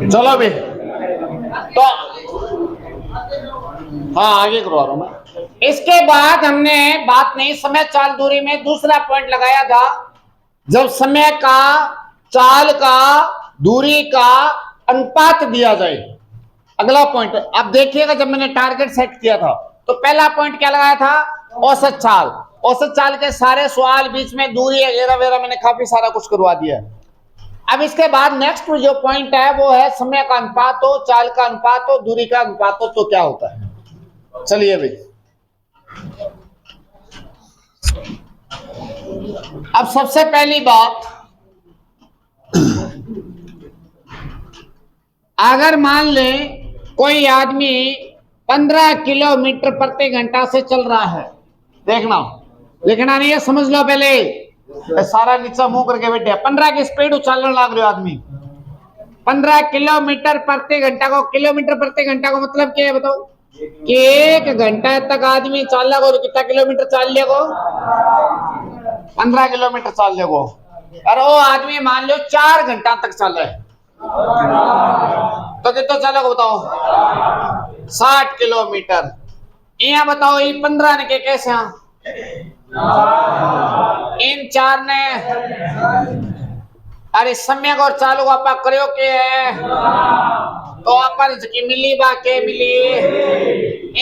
चलो भी तो हाँ आगे करवा रहा हूं मैं। इसके बाद हमने बात नहीं, समय चाल दूरी में दूसरा पॉइंट लगाया था, जब समय का चाल का दूरी का अनुपात दिया जाए। अगला पॉइंट आप देखिएगा, जब मैंने टारगेट सेट किया था तो पहला पॉइंट क्या लगाया था, औसत चाल। औसत चाल के सारे सवाल बीच में दूरी वगैरह वगैरह मैंने काफी सारा कुछ करवा दिया। अब इसके बाद नेक्स्ट जो पॉइंट है वो है समय का अनुपात हो, चाल का अनुपात हो, दूरी का अनुपात हो तो क्या होता है। चलिए भाई, अब सबसे पहली बात, अगर मान ले कोई आदमी 15 किलोमीटर प्रति घंटा से चल रहा है, देखना लिखना नहीं है, समझ लो पहले, सारा नीचा मुंह करके बैठे। 15 की स्पीड उछालने लग रहे हो आदमी, 15 किलोमीटर प्रति घंटा को, किलोमीटर प्रति घंटा को मतलब क्या है बताओ, कि 1 घंटा तक आदमी चाल लेगो तो कितना किलोमीटर चाल लेगो, 15 किलोमीटर चाल लेगो। और वो आदमी मान लो 4 घंटा तक चल रहा है तो कितना चलेगा बताओ, 60 किलोमीटर। यहाँ बताओ ये 15 ने के कैसे, इन 4 ने, अरे समय और चालू आप करो के है तो अपन की मिली बा के मिली,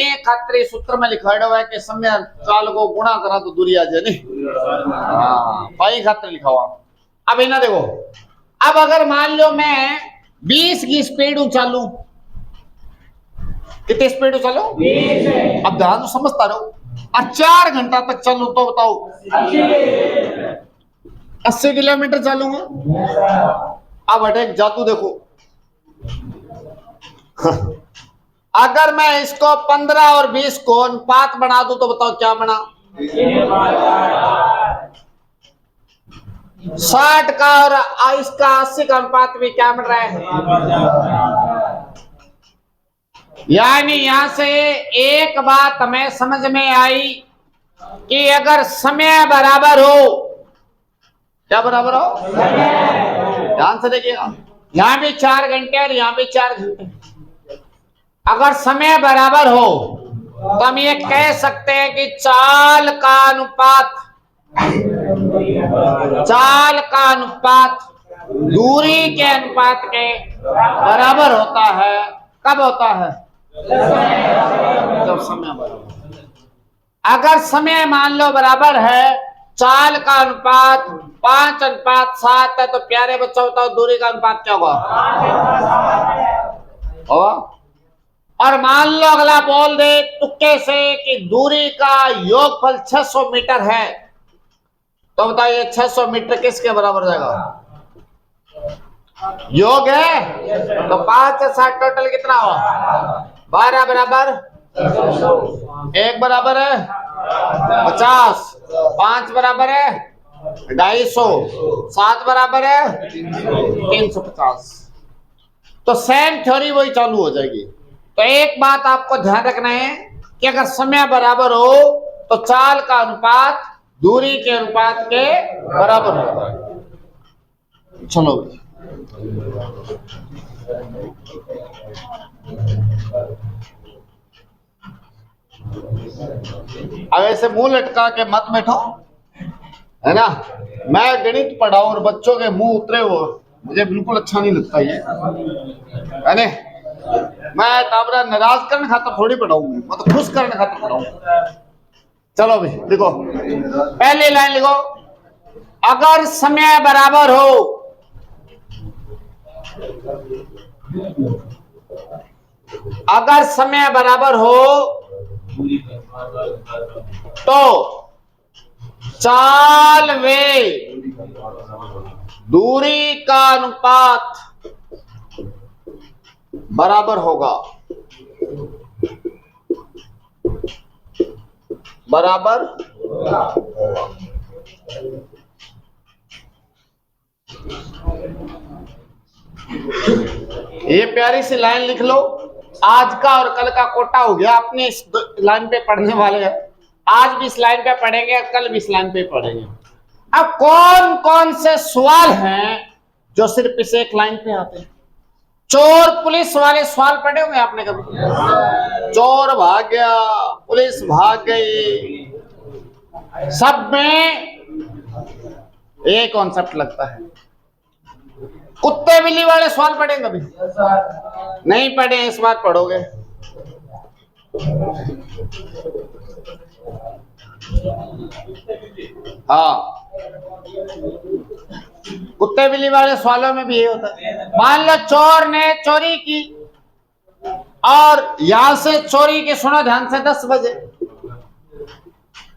एक खातरी सूत्र में लिखा हुआ है कि समय चाल को गुणा करा तो दूरी आ जाए नहीं, हाँ भाई खातर लिखा हुआ। अब इन्हें देखो, अब अगर मान लो मैं 20 की स्पीड चालू, कितनी स्पीड चालू 20 है। अब ध्यान तो समझता रहो, और 4 घंटा तक चलूं तो बताओ 80 किलोमीटर चलूंगा। अब अटैक जातू देखो, अगर मैं इसको 15 और 20 को अनुपात बना दूं तो बताओ क्या बना, 60 का और इसका 80 का अनुपात भी क्या बन रहा है। यानी यहां से एक बात हमें समझ में आई कि अगर समय बराबर हो, क्या बराबर हो, ध्यान से देखिएगा, यहां भी 4 घंटे और यहां भी 4 घंटे, अगर समय बराबर हो तो हम ये कह सकते हैं कि चाल का अनुपात, चाल का अनुपात दूरी के अनुपात के बराबर होता है। कब होता है, जब समय बराबर। अगर समय मान लो बराबर है, चाल का अनुपात 5:7 है तो प्यारे बच्चों बताओ दूरी का अनुपात क्या होगा, और मान लो अगला बोल दे तुक्के से कि दूरी का योगफल 600 मीटर है तो बताइए 600 मीटर किसके बराबर जाएगा, योग है तो 5 से 7 टोटल कितना हो, 12 बराबर 1 बराबर है 50, 5 बराबर है 250, 7 बराबर है 350। तो सेम थ्योरी वही चालू हो जाएगी। तो एक बात आपको ध्यान रखना है कि अगर समय बराबर हो तो चाल का अनुपात दूरी के अनुपात के बराबर होता है। चलो अब ऐसे मुंह लटका के मत बैठो, है ना। मैं गणित पढ़ाऊं और बच्चों के मुंह उतरे हो, मुझे बिल्कुल अच्छा नहीं लगता ये, है ना। मैं ताबरा नाराज करने खातर थोड़ी पढ़ाऊंगी, मैं तो खुश करने खातर पढ़ाऊंगा। चलो भाई देखो, पहली लाइन लिखो, अगर समय बराबर हो, अगर समय बराबर हो तो चाल वे दूरी का अनुपात बराबर होगा, बराबर ये प्यारी सी लाइन लिख लो। आज का और कल का कोटा हो गया, अपने इस लाइन पे पढ़ने वाले हैं, आज भी इस लाइन पे पढ़ेंगे, कल भी इस लाइन पे पढ़ेंगे। अब कौन कौन से सवाल हैं जो सिर्फ इस एक लाइन पे आते हैं, चोर पुलिस वाले सवाल पढ़े होंगे आपने कभी? चोर भाग गया, पुलिस भाग गई, सब में ये कॉन्सेप्ट लगता है। कुत्ते बिल्ली वाले सवाल पढ़े कभी? नहीं पढ़े, इस बार पढ़ोगे। हाँ, कुत्ते बिल्ली वाले सवालों में भी ये होता है। मान लो चोर ने चोरी की और यहां से चोरी की, सुनो ध्यान से, 10 बजे,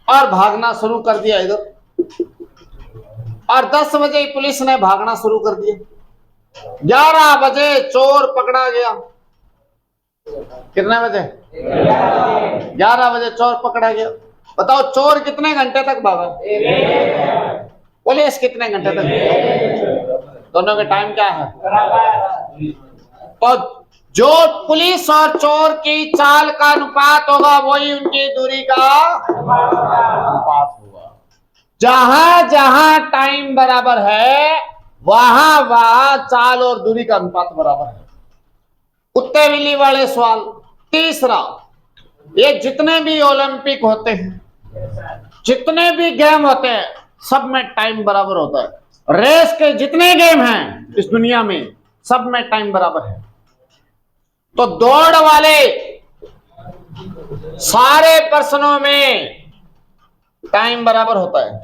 और भागना शुरू कर दिया इधर, और 10 बजे पुलिस ने भागना शुरू कर दिया। 11 बजे चोर पकड़ा गया। कितने बजे? 11 बजे चोर पकड़ा गया। बताओ चोर कितने घंटे तक भागा? पुलिस कितने घंटे तक? दोनों के टाइम क्या है? तो जो पुलिस और चोर की चाल का अनुपात होगा वही उनकी दूरी का अनुपात होगा। जहां जहां टाइम बराबर है वहां वहां चाल और दूरी का अनुपात बराबर है। कुत्ते बिल्ली वाले सवाल। तीसरा, ये जितने भी ओलंपिक होते हैं, जितने भी गेम होते हैं, सब में टाइम बराबर होता है। रेस के जितने गेम हैं इस दुनिया में, सब में टाइम बराबर है। तो दौड़ वाले सारे प्रश्नों में टाइम बराबर होता है।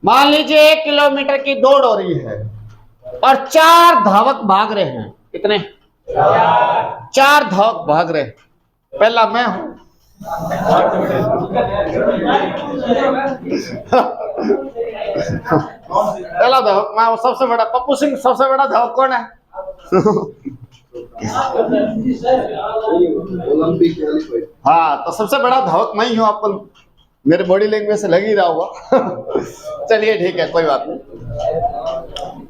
मान लीजिए 1 किलोमीटर की दौड़ हो रही है और 4 धावक भाग रहे हैं। कितने? 4 धावक भाग रहे हैं। पहला मैं हूं। पहला धावक मैं हूं, सबसे बड़ा। पप्पू सिंह सबसे बड़ा धावक कौन है? हाँ, तो सबसे बड़ा धावक मैं ही हूं। अपन मेरे बॉडी लैंग्वेज से लग ही रहा होगा। चलिए ठीक है, कोई बात नहीं।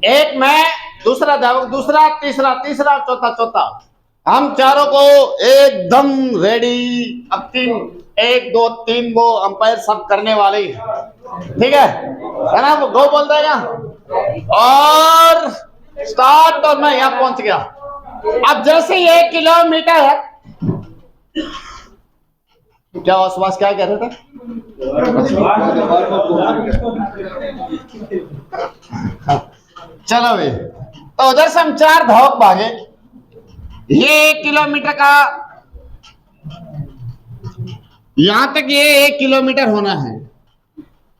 एक मैं, दूसरा धावक, दूसरा, तीसरा, तीसरा, चौथा, चौथा। हम चारों को एकदम रेडी। अब 1 2 3 वो अंपायर सब करने वाले ही, ठीक है ना? वो गो बोल देगा और स्टार्ट, और मैं यहां पहुंच गया। अब जैसे 1 किलोमीटर है, क्या आसपास क्या कह रहे थे? चलो भाई, तो उधर से हम 4 धावक भागे। ये 1 किलोमीटर का, यहां तक ये 1 किलोमीटर होना है।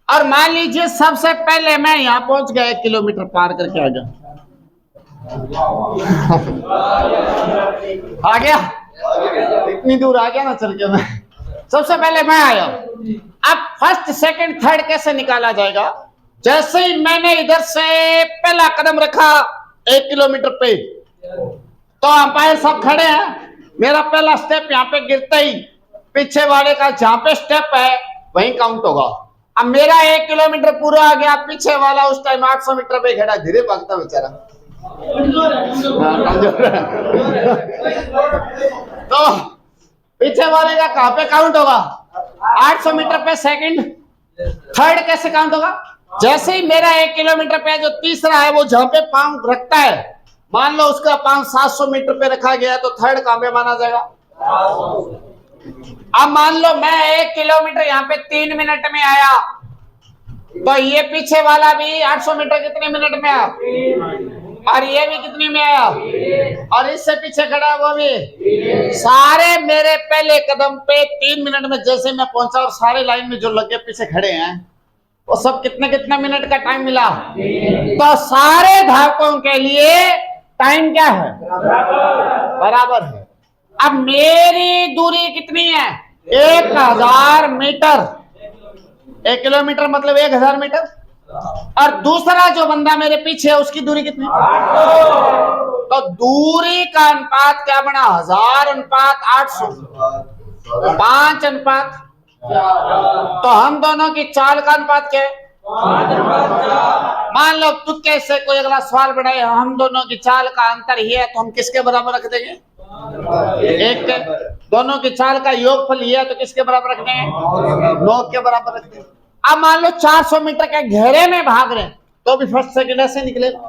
और मान लीजिए सबसे पहले मैं यहां पहुंच गया, 1 किलोमीटर पार करके आ गया। आ गया, इतनी दूर आ गया ना चल के मैं। सबसे पहले मैं आया। अब फर्स्ट, सेकंड, थर्ड कैसे निकाला जाएगा? जैसे ही मैंने इधर से पहला कदम रखा 1 किलोमीटर पे, तो अंपायर सब खड़े हैं। मेरा पहला स्टेप यहाँ पे गिरता ही पीछे वाले का जहां पे स्टेप है वहीं काउंट होगा। अब मेरा 1 किलोमीटर पूरा आ गया, पीछे वाला उस टाइम 800 मीटर पे खड़ा, धीरे भागता बेचारा। तो पीछे वाले का कहां पे काउंट होगा? 800 मीटर पे सेकंड। थर्ड कैसे काउंट होगा? जैसे ही मेरा 1 किलोमीटर पे जो तीसरा है वो जहां पे पांव रखता है, मान लो उसका पांव 700 मीटर पे रखा गया है, तो थर्ड कहां पे माना जाएगा? अब मान लो मैं 1 किलोमीटर यहाँ पे 3 मिनट में आया, तो ये पीछे वाला भी 800 मीटर कितने मिनट में आया? और ये भी कितने में आया? और इससे पीछे खड़ा वो भी। सारे मेरे पहले कदम पे 3 मिनट में जैसे मैं पहुंचा, और सारे लाइन में जो लगे पीछे खड़े हैं वो सब कितने कितने मिनट का टाइम मिला? तो सारे धावकों के लिए टाइम क्या है? बराबर है। अब मेरी दूरी कितनी है? 1000 मीटर। 1 किलोमीटर मतलब 1000 मीटर। और दूसरा जो बंदा मेरे पीछे है उसकी दूरी कितनी? तो दूरी का अनुपात क्या बना? 1000 अनुपात 800, 5 अनुपात। तो हम दोनों की चाल का अनुपात क्या है? मान लो तुक्के से कोई अगला सवाल बनाए, हम दोनों की चाल का अंतर ही है, तो हम किसके बराबर रख देंगे? 1 के। दोनों की चाल का योगफल ये है, तो किसके बराबर रख देंगे? 9 के बराबर रख देंगे। अब मान लो 400 मीटर के घेरे में भाग रहे हैं, तो भी फर्स्ट सेकंड ऐसे निकलेगा।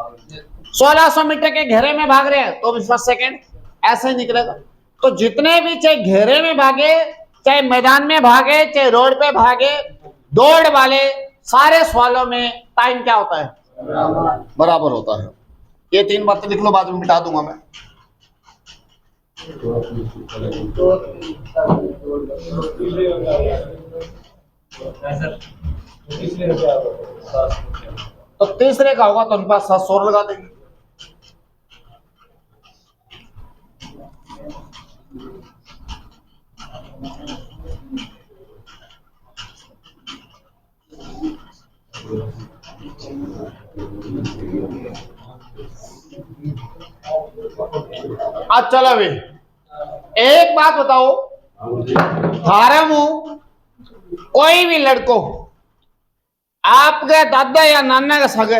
1600 मीटर के घेरे में भाग रहे हैं, तो भी फर्स्ट सेकंड ऐसे ही निकलेगा। तो जितने भी चाहे घेरे में भागे, चाहे मैदान में भागे, चाहे रोड पे भागे, दौड़ वाले सारे सवालों में टाइम क्या होता है? बराबर होता है। ये 3 बातें लिख लो, बाद में मिटा दूंगा मैं। तो तीसरे का होगा तो उनके पास 700 और लगा देंगे। अच्छा चलो अभी एक बात बताओ, थारा मुंह कोई भी लड़को आपके दादा या नाना का सगे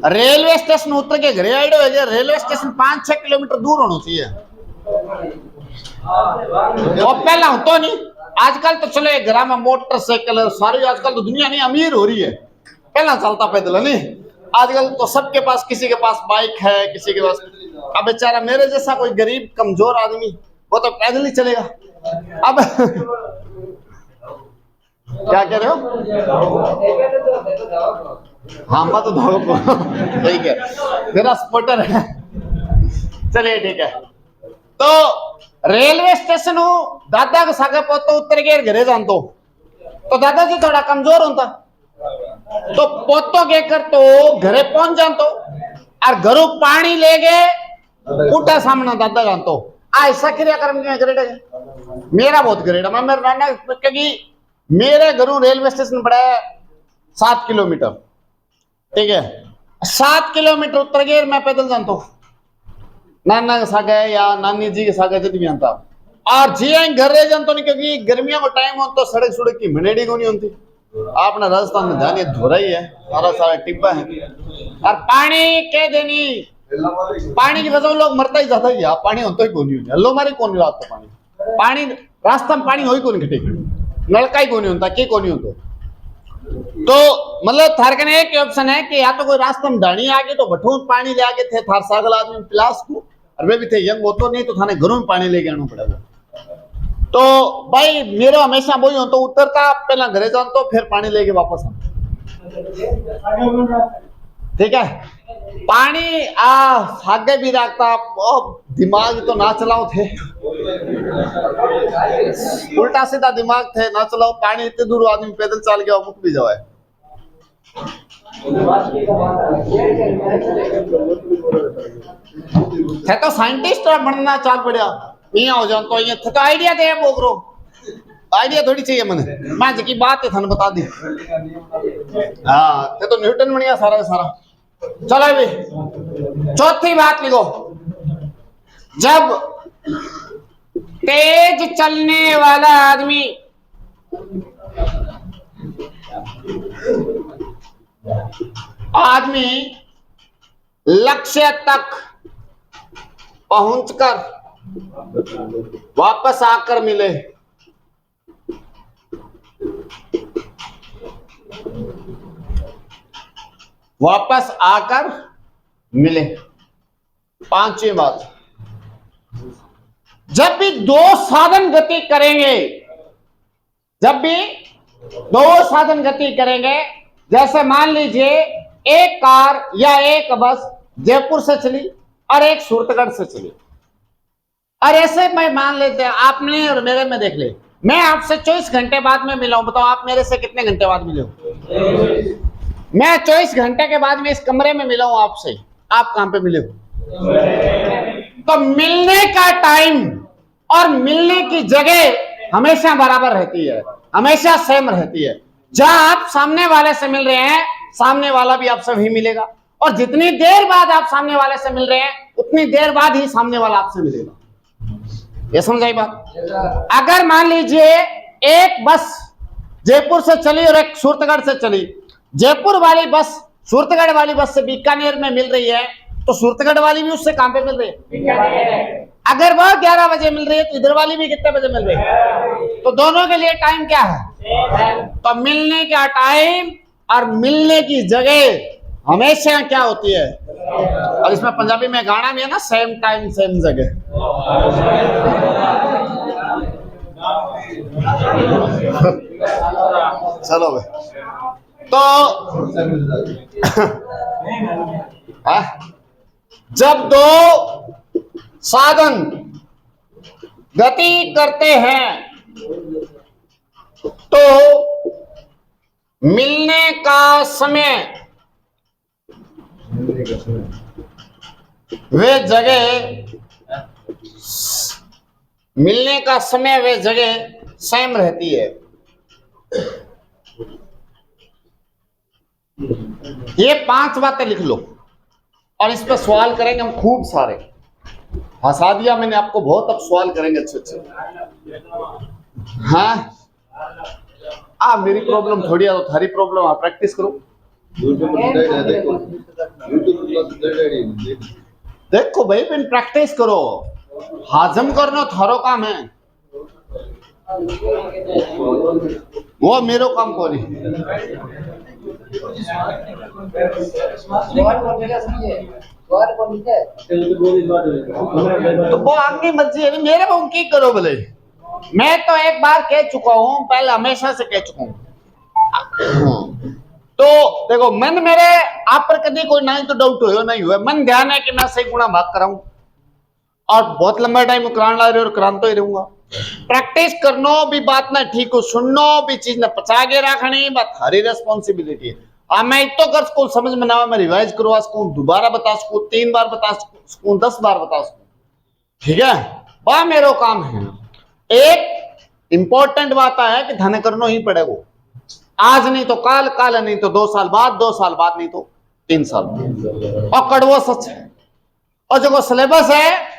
रेलवे स्टेशन उतर के घरे आइडो है, रेलवे स्टेशन 5-6 किलोमीटर दूर होना चाहिए। वो पहला तो नहीं, आजकल तो चले घर में मोटरसाइकिल सारी, आजकल तो दुनिया नहीं अमीर हो रही है, पहला चलता पैदल है नहीं, आजकल तो सबके पास, किसी के पास बाइक है, किसी के पास। अब बेचारा मेरे जैसा कोई गरीब कमजोर आदमी वो तो पैदल ही चलेगा। अब क्या कह रहे हो? हाँ मैं तो धावक ठीक है, मेरा स्पोर्टर है। चलिए ठीक है। तो रेलवे स्टेशन हो दादा के सागे पोतो उतर के घरे जान तो दादाजी थोड़ा कमजोर होता, तो पोतो के कर तो घरे पहुंच जान तो, और घरों पानी ले गए उठा सामना दादा जान तो ऐसा क्रियाक्रम ग्रेड है मेरा, बहुत ग्रेड है। मैं मेरे नाना, क्योंकि मेरे घरों रेलवे स्टेशन पड़ा है 7 किलोमीटर, ठीक है, 7 किलोमीटर उतर गए मैं पैदल जानता हूँ, नाना के सागे या नानी जी के सागे जब भी आता, और जी घर रह जानता नहीं, क्योंकि गर्मियों का टाइम हो तो सड़क सुड़क की मनेड़ी को नहीं होती। आपने राजस्थान में ध्यान धोरा ही है, सारा टिब्बा है, और पानी के देनी, पानी की वजह से लोग मरता ही जाता ही है, पानी होता ही कौन नहीं, हल्लो मारी कौन रात तो पानी रास्ता में पानी हो ही कौन घटे, नलका ही कौन होता, के कौन होता। तो मतलब थार कने एक ऑप्शन है कि या तो कोई रास्ते में ढाणी आ गई तो बठून पानी ले आके थे थार सागल आदमी पिलास को, और वे भी थे यंग हो तो नहीं तो थाने घरों में पानी लेके आना पड़ेगा। तो भाई मेरा हमेशा वही हो, तो उतरता पहला घरे जान तो फिर पानी लेके वापस आता, ठीक है। पानी आगे भी रखता, दिमाग तो ना चलाओ थे, उल्टा सीधा दिमाग थे ना चलाओ, पानी इतने दूर आदमी पैदल चल गया मुक भी जाए। थे तो साइंटिस्ट बनना चाल पड़ा, यहाँ हो जाओ तो ये थे तो आइडिया दे बोकरो, आइडिया थोड़ी चाहिए मने, मैं जी की बात है थाने बता दी। हाँ थे तो न्यूटन बनिया सारा का सारा। चलो भी चौथी बात लिखो, जब तेज चलने वाला आदमी लक्ष्य तक पहुंचकर वापस आकर मिले, वापस आकर मिले। पांचवी बात, जब भी दो साधन गति करेंगे, जब भी दो साधन गति करेंगे, जैसे मान लीजिए एक कार या एक बस जयपुर से चली और एक सूरतगढ़ से चली, और ऐसे मैं मान लेते हैं आपने और मेरे में देख ले, मैं आपसे 24 घंटे बाद में मिला हूं, बताओ आप मेरे से कितने घंटे बाद मिले हो? मैं 24 घंटे के बाद में इस कमरे में मिला हूं आपसे, आप कहां पे मिले हो? तो मिलने का टाइम और मिलने की जगह हमेशा बराबर रहती है, हमेशा सेम रहती है। जहां आप सामने वाले से मिल रहे हैं, सामने वाला भी आपसे वही मिलेगा, और जितनी देर बाद आप सामने वाले से मिल रहे हैं उतनी देर बाद ही सामने वाला आपसे मिलेगा। ये समझाई बात? अगर मान लीजिए एक बस जयपुर से चली और एक सूरतगढ़ से चली, जयपुर वाली बस सूरतगढ़ वाली बस से बीकानेर में मिल रही है, तो सूरतगढ़ वाली भी उससे कहां पे मिल रही है? अगर वह 11 बजे मिल रही है तो इधर वाली भी कितने बजे मिल रही है? तो दोनों के लिए टाइम क्या है? तो मिलने का टाइम और मिलने की जगह हमेशा क्या होती है, और इसमें पंजाबी में गाना भी है ना, सेम टाइम सेम जगह। चलो भाई, तो जब दो साधन गति करते हैं तो मिलने का समय वे जगह, मिलने का समय वे जगह सेम रहती है। ये 5 बातें लिख लो और इस पर सवाल करेंगे हम खूब सारे। हंसा दिया मैंने आपको बहुत, अब सवाल करेंगे अच्छे अच्छे। हाँ मेरी प्रॉब्लम थोड़ी है, तो थारी प्रॉब्लम आप प्रैक्टिस करो। देखो भाई, बिन प्रैक्टिस करो, हाजम करना थारो काम है, वो मेरो काम को नहीं। तो वो आपकी मर्जी है, मेरे को की करो भले। मैं तो एक बार कह चुका हूं, पहले हमेशा से कह चुका हूं। तो देखो, मन मेरे आप पर कभी कोई नहीं तो डाउट हो नहीं हुआ, मन ध्यान है कि मैं सही गुणा भाग कराऊं और बहुत लंबा टाइम कराने ला रहे और कराता ही रहूंगा। प्रैक्टिस करनो भी बात ना ठीक हो, सुननो भी चीज ना पचा के रखनी, बात हरी रेस्पॉन्सिबिलिटी है। मैं इतो कर सकूं, समझ में ना आवे मैं रिवाइज करवा सकूं, दोबारा बता सकूं, 3 बार बता सकूं, 10 बार बता सकूं, ठीक है, वह मेरो काम है। एक इंपॉर्टेंट बात है कि धन करनो ही पड़ेगा, आज नहीं तो काल, काल नहीं तो 2 साल बाद, 2 साल बाद नहीं तो 3 साल बाद। और कड़वा सच है, और जो सिलेबस है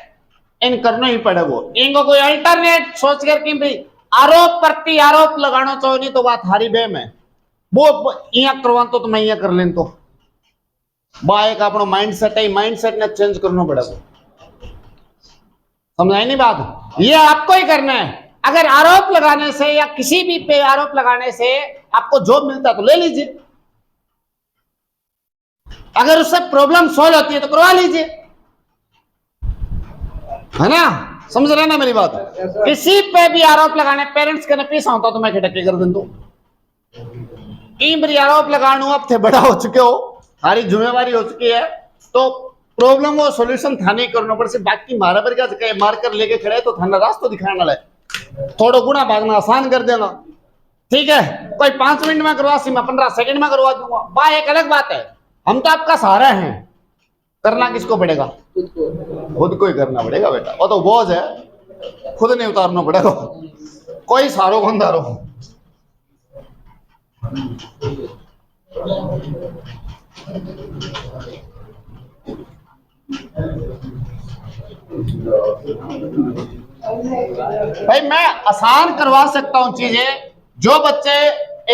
इन करना ही पड़ेगा। इनको कोई अल्टरनेट सोच कर कि भाई आरोप प्रति आरोप लगाना चाहिए, नहीं तो बात हारी बेम है। वो यहाँ करवा तो मैं यहाँ कर लें, तो बा एक अपना माइंडसेट है, माइंडसेट ने चेंज करना पड़ेगा। समझाई नहीं बात? ये आपको ही करना है। अगर आरोप लगाने से या किसी भी पे आरोप लगाने से आपको जॉब मिलता तो ले लीजिए, अगर उससे प्रॉब्लम सॉल्व होती है तो करवा लीजिए, है ना? समझ रहे ना मेरी बात? किसी पे भी आरोप लगाने, पेरेंट्स के पीछा होता तो मैं खटके कर दूं, कई बार आरोप लगाने अब थे बड़ा हो चुके हो, सारी जिम्मेवारी हो चुकी है, तो प्रॉब्लम को सॉल्यूशन थाने करना पड़े। बाकी मारा पर क्या मार कर लेके खड़े तो थाना रास्ता दिखाने वाला है, थोड़ा गुना भागना आसान कर देना, ठीक है। कोई 5 मिनट में करवा सी, मैं 15 सेकंड में करवा दूंगा, बा एक अलग बात है। हम तो आपका सहारा हैं, करना किसको पड़ेगा? खुद को ही करना पड़ेगा बेटा, वो तो बोझ है, खुद नहीं उतारना पड़ेगा, कोई सारो बंदारो। भाई मैं आसान करवा सकता हूं चीजें, जो बच्चे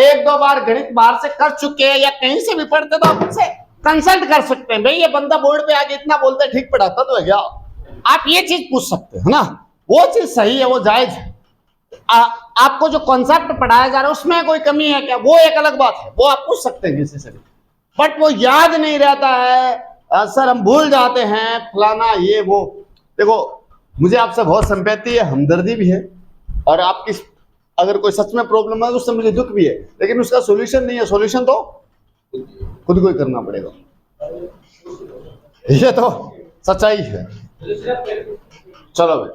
1-2 बार गणित बाहर से कर चुके हैं या कहीं से भी पढ़ते तो आप उनसे कंसल्ट कर सकते हैं। भाई ये बंदा बोर्ड पे आगे इतना बोलते ठीक पढ़ाता तो है क्या, आप ये चीज पूछ सकते हैं ना, वो चीज सही है, वो जायज है। आपको जो कॉन्सेप्ट पढ़ाया जा रहा है उसमें कोई कमी है क्या, वो एक अलग बात है, वो आप पूछ सकते हैं किसी से भी। बट वो याद नहीं रहता है, सर हम भूल जाते हैं फलाना ये वो। देखो मुझे आपसे बहुत सिंपैथी है, हमदर्दी भी है, और आपकी अगर कोई सच में प्रॉब्लम है तो उससे मुझे दुख भी है, लेकिन उसका सॉल्यूशन नहीं है, सॉल्यूशन तो खुद को ही करना पड़ेगा, ये तो सच्चाई है। चलो भाई,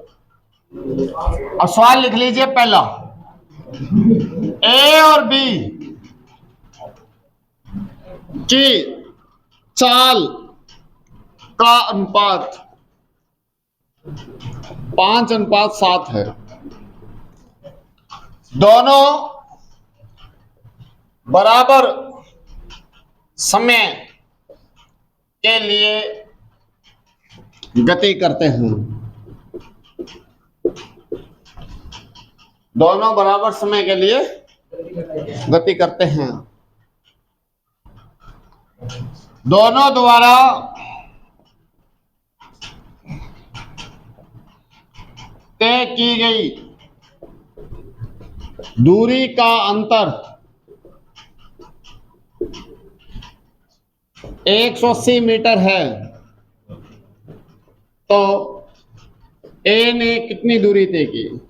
अब सवाल लिख लीजिए पहला, ए और बी की चाल का अनुपात 5:7 है। दोनों बराबर समय के लिए गति करते हैं। दोनों बराबर समय के लिए गति करते हैं। दोनों द्वारा तय की गई दूरी का अंतर 180 मीटर है, तो ए ने कितनी दूरी तय की?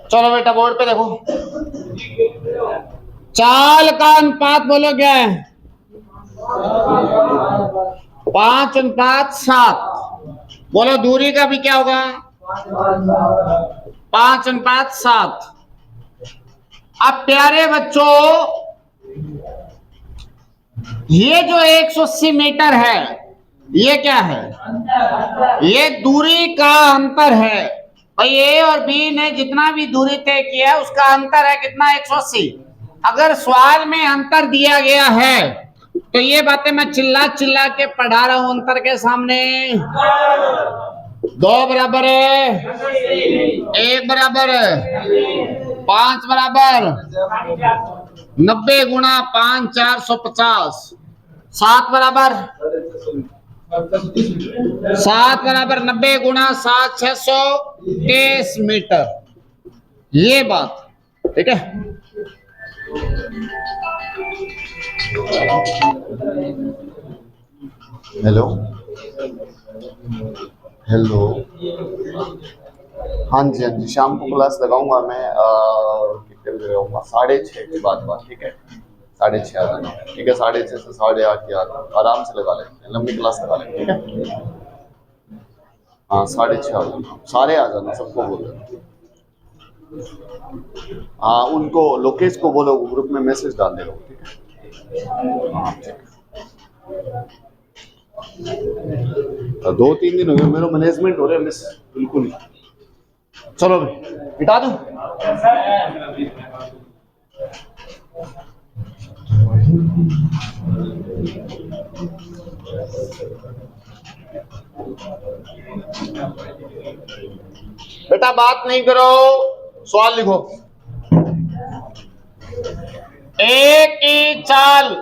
चलो बेटा बोर्ड पे देखो, चाल का अनुपात बोलो क्या है? 5:7। बोलो दूरी का भी क्या होगा? 5:7। अब प्यारे बच्चों, ये जो 180 मीटर है, ये क्या है? ये दूरी का अंतर है भाई। ए और बी ने जितना भी दूरी तय किया है उसका अंतर है कितना? 180। अगर सवाल में अंतर दिया गया है तो ये बातें मैं चिल्ला चिल्ला के पढ़ा रहा हूं अंतर के सामने। 2 बराबर है, 1 बराबर है, 5 बराबर 90 गुणा 5 450। 7 बराबर 90 गुणा 7 630 मीटर। ये बात ठीक है। हेलो हेलो, हाँ जी शाम को क्लास लगाऊंगा मैं। कितने बजे लगाऊंगा? 6:30 के बाद बात, ठीक है? 6:30 आ जाना, ठीक है? 6:30 से 8:30 यार आराम से लगा लेंगे, लंबी क्लास लगा लेंगे, ठीक है? हाँ 6:30 आ जाना, सारे आ जाना, सबको बोल देना। हाँ उनको लोकेश को बोलो, ग्रुप में मैसेज डाल दे, ठीक है? हाँ ठीक है। 2-3 दिन हो गए मेरा मैनेजमेंट हो रहा है मिस, बिल्कुल ही। चलो बिठा दूं? बेटा बात नहीं करो, सवाल लिखो। ए की चाल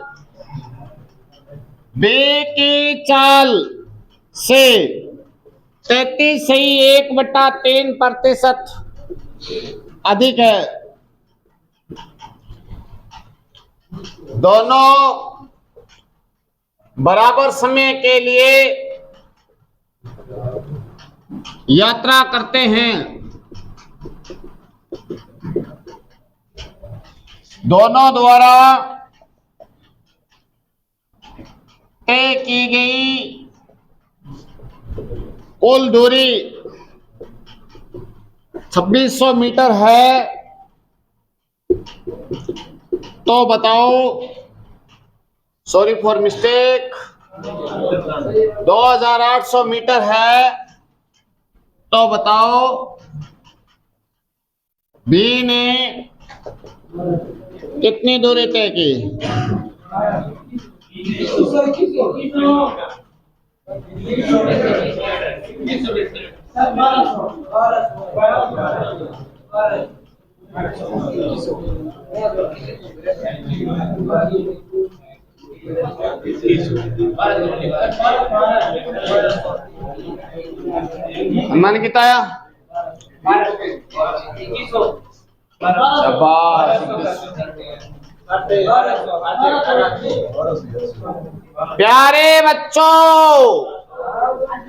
बी की चाल से 33.1/3% अधिक है। दोनों बराबर समय के लिए यात्रा करते हैं। दोनों द्वारा तय की गई कुल दूरी 2600 मीटर है, तो बताओ, सॉरी फॉर मिस्टेक, 2800 मीटर है, तो बताओ बी ने कितनी दूरी तय की? अनुमान कितना आया? प्यारे बच्चों,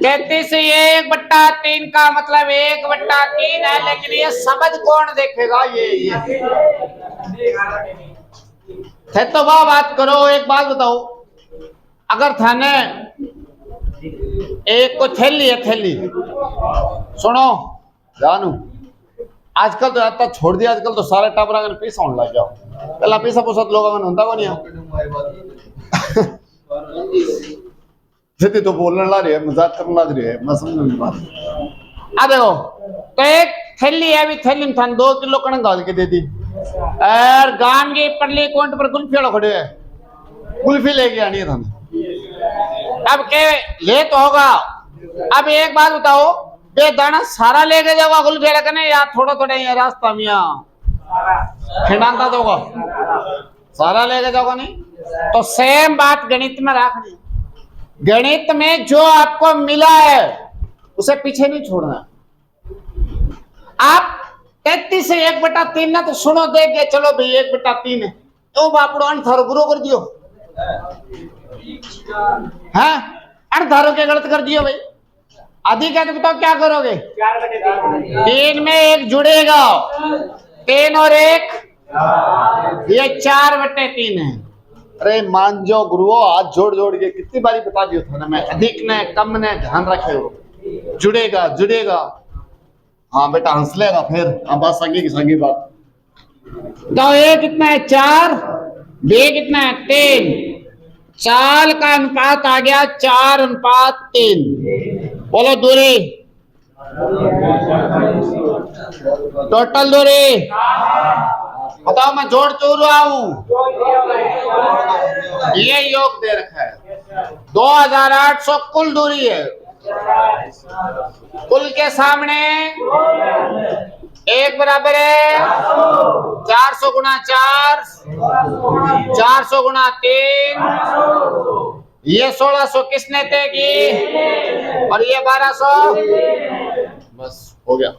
33/1/3 का मतलब 1/3 है, लेकिन ये समझ कौन देखेगा? ये तो बात करो। एक बात बताओ, अगर थाने एक को थैली है, थैली सुनो जानू, आजकल तो आता छोड़ दिया, आजकल तो सारे टाबरा का पैसा होने लग गया। पहला पैसा पोसत लोगों ने होता को नहीं तो बोलने ला रही है, मजाक करने लग रही है, मैं समझ नहीं बात। आ देखो, तो एक थैली है, अभी थैली में थाने 2 किलो कणक डाल के दे दी, और गांव की परली कोंट पर कुल्फी वाला खड़े है, कुल्फी लेके आनी है थाने। अब के ले तो होगा। अब एक बात बताओ, ये दाना सारा लेके जाओगा गुल टेढ़ा कने या थोड़ा थोड़ा ये रास्ता मिया खिंडाता दोगा सारा लेके जाओगा नहीं तो सेम बात गणित में रखनी गणित में जो आपको मिला है उसे पीछे नहीं छोड़ना आप 33 से 1/3 ना तो सुनो देख के चलो भाई 1/3 है तो बापड़ो अनथारो गुरु कर दियो हाँ अनथारो के गलत कर दियो भाई आधी कहते तो क्या करोगे 3 में 1 जुड़ेगा 3 और 1 ये 4/3 है अरे मान जाओ गुरुओं हाथ जोड़ जोड़ के कितनी बारी बता दिया था ना मैं अधिक ने कम ने ध्यान रखे हो जुड़ेगा जुड़ेगा हाँ बेटा हंस लेगा फिर हाँ बात संगी की संगी बात तो ये कितना है 4 बे कितना है 3 चाल का अनुपात आ गया 4:3 बोलो दूरी टोटल दूरी बताओ मैं जोड़ चोर रहा हूं ये योग दे रखा है 2800 कुल दूरी है कुल के सामने 1 बराबर है 400 गुणा 4 400 गुणा 3 ये 1600 किसने तय की और ये 1200 बस हो गया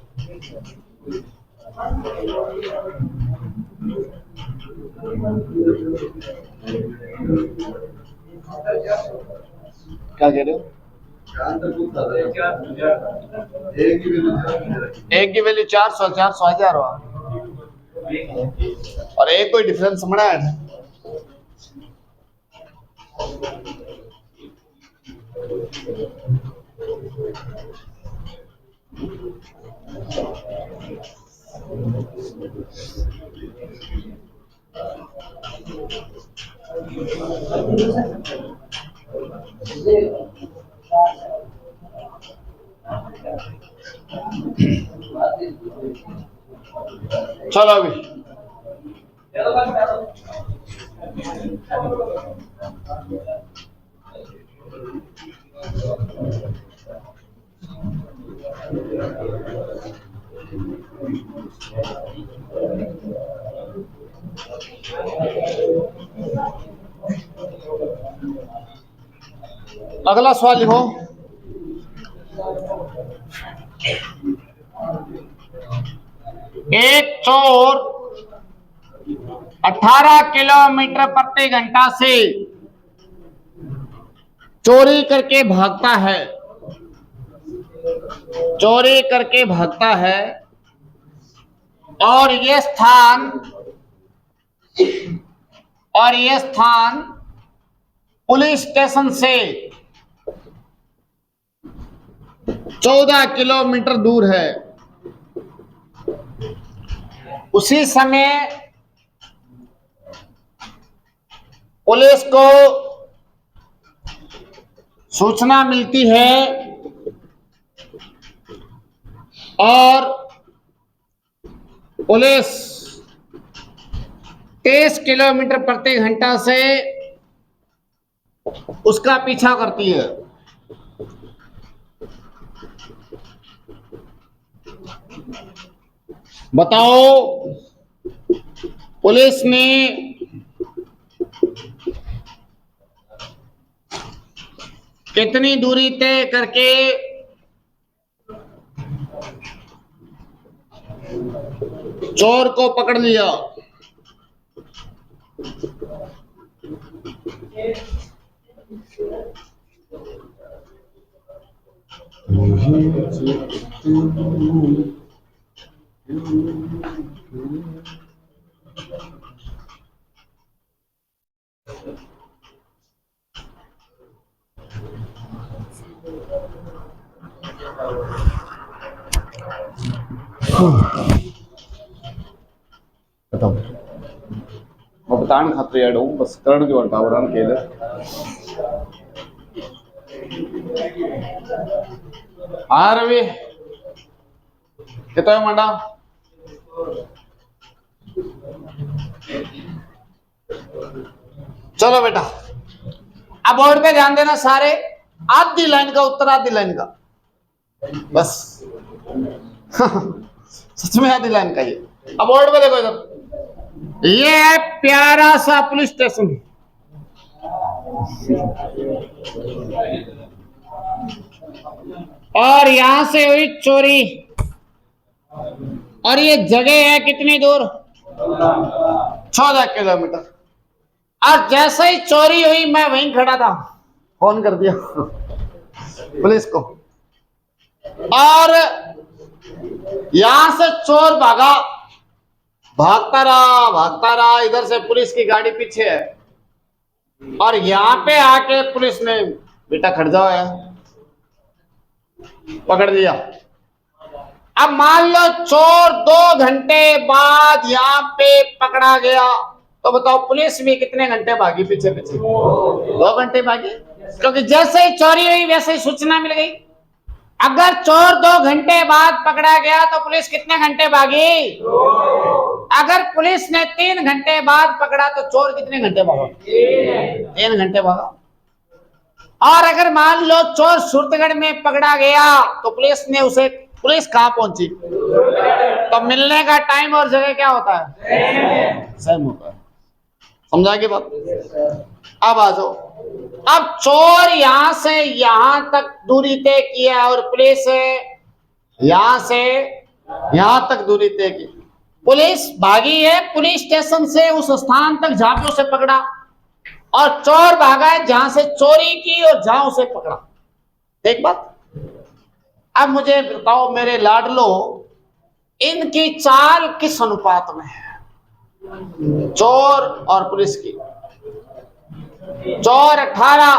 क्या कह रहे हो एक की वैल्यू 400 400 1000 और एक कोई डिफरेंस समझा है चलो अभी अगला सवाल लिखो एक चोर 18 किलोमीटर प्रति घंटा से चोरी करके भागता है और ये स्थान पुलिस स्टेशन से 14 किलोमीटर दूर है उसी समय पुलिस को सूचना मिलती है और पुलिस 23 किलोमीटर प्रति घंटा से उसका पीछा करती है बताओ पुलिस ने कितनी दूरी तय करके चोर को पकड़ लिया बताओ मैं बताने खातर यार हूँ बस करण जो टावरान केलं रवी येतोय मंडा चलो बेटा अब बोर्ड पे ध्यान देना सारे आधी लाइन का उत्तर आधी लाइन का बस सच में आधी लाइन का ये। अब बोर्ड में देखो इधर, ये है प्यारा सा पुलिस स्टेशन। और यहां से हुई चोरी, और ये जगह है कितनी दूर? 14 किलोमीटर। और जैसे ही चोरी हुई मैं वहीं खड़ा था, फोन कर दिया पुलिस को, और यहां से चोर भागा, भागता रहा, इधर से पुलिस की गाड़ी पीछे है, और यहाँ पे आके पुलिस ने बेटा खड़ जाओ यार, पकड़ लिया। अब मान लो चोर 2 घंटे बाद यहाँ पे पकड़ा गया, तो बताओ पुलिस भी कितने घंटे भागी पीछे पीछे? 2 घंटे भागे, क्योंकि जैसे ही चोरी हुई वैसे ही सूचना मिल गई। अगर चोर 2 घंटे बाद पकड़ा गया तो पुलिस कितने घंटे भागी? अगर पुलिस ने 3 घंटे बाद पकड़ा तो चोर कितने घंटे भागा? 3 घंटे भागा। और अगर मान लो चोर सूरतगढ़ में पकड़ा गया तो पुलिस कहाँ पहुंची? तो मिलने का टाइम और जगह क्या होता है? सेम होता है। समझा के बात? अब आ जाओ। अब चोर यहां से यहां तक दूरी तय किया और पुलिस यहां से यहां तक दूरी तय की, पुलिस भागी है पुलिस स्टेशन से उस स्थान तक जहां पे उसे पकड़ा, और चोर भागा है जहां से चोरी की और जहां उसे पकड़ा। एक बात, अब मुझे बताओ मेरे लाडलो, इनकी चाल किस अनुपात में है? चोर और पुलिस की। चोर 18,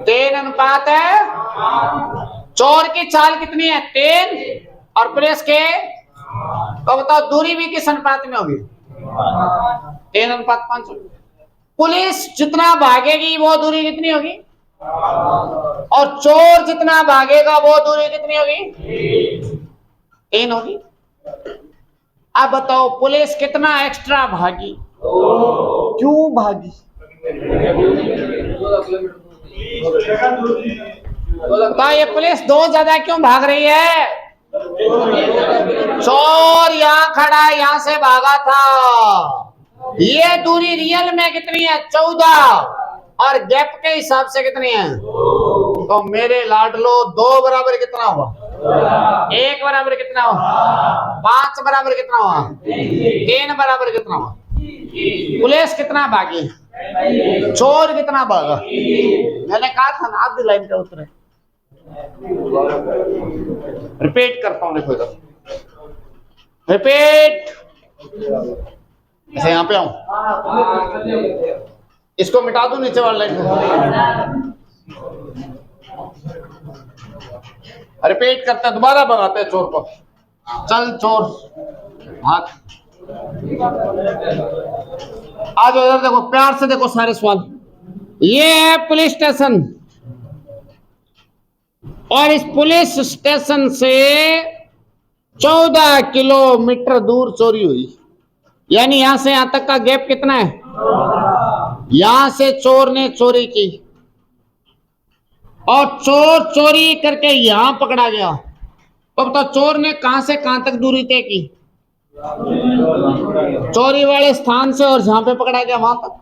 3 अनुपात है। चोर की चाल कितनी है? 3, और पुलिस के, तो बताओ दूरी भी किस अनुपात में होगी? 3:5 होगी। पुलिस जितना भागेगी वो दूरी कितनी होगी? और चोर जितना भागेगा वो दूरी कितनी होगी? 3 होगी। अब बताओ पुलिस कितना एक्स्ट्रा भागी? क्यों भागी? बताओ ये पुलिस 2 ज्यादा क्यों भाग रही है? चोर यहाँ खड़ा है, यहाँ से भागा था। ये दूरी रियल में कितनी है? 14, और गैप के हिसाब से कितनी है? तो मेरे लाडलो 2 बराबर कितना हुआ? 1 बराबर कितना हुआ? 5 बराबर कितना हुआ? 3 बराबर कितना हुआ? पुलिस कितना भागी? चोर कितना भागा? मैंने कहा था ना आधी लाइन का उत्तर है। रिपीट करता हूं, देखो इधर, रिपीट। ऐसे यहाँ पे आऊं, इसको मिटा दूं नीचे वाली लाइन को, रिपीट करते हैं, दोबारा भगाते हैं चोर को। चल चोर भाग। आज इधर देखो, प्यार से देखो सारे सवाल। ये है पुलिस स्टेशन, और इस पुलिस स्टेशन से 14 किलोमीटर दूर चोरी हुई। यानी यहां से यहां तक का गैप कितना है? यहां से चोर ने चोरी की, और चोर चोरी करके यहां पकड़ा गया, तो बताओ चोर ने कहां से कहां तक दूरी तय की? चोरी वाले स्थान से और जहां पे पकड़ा गया वहां तक।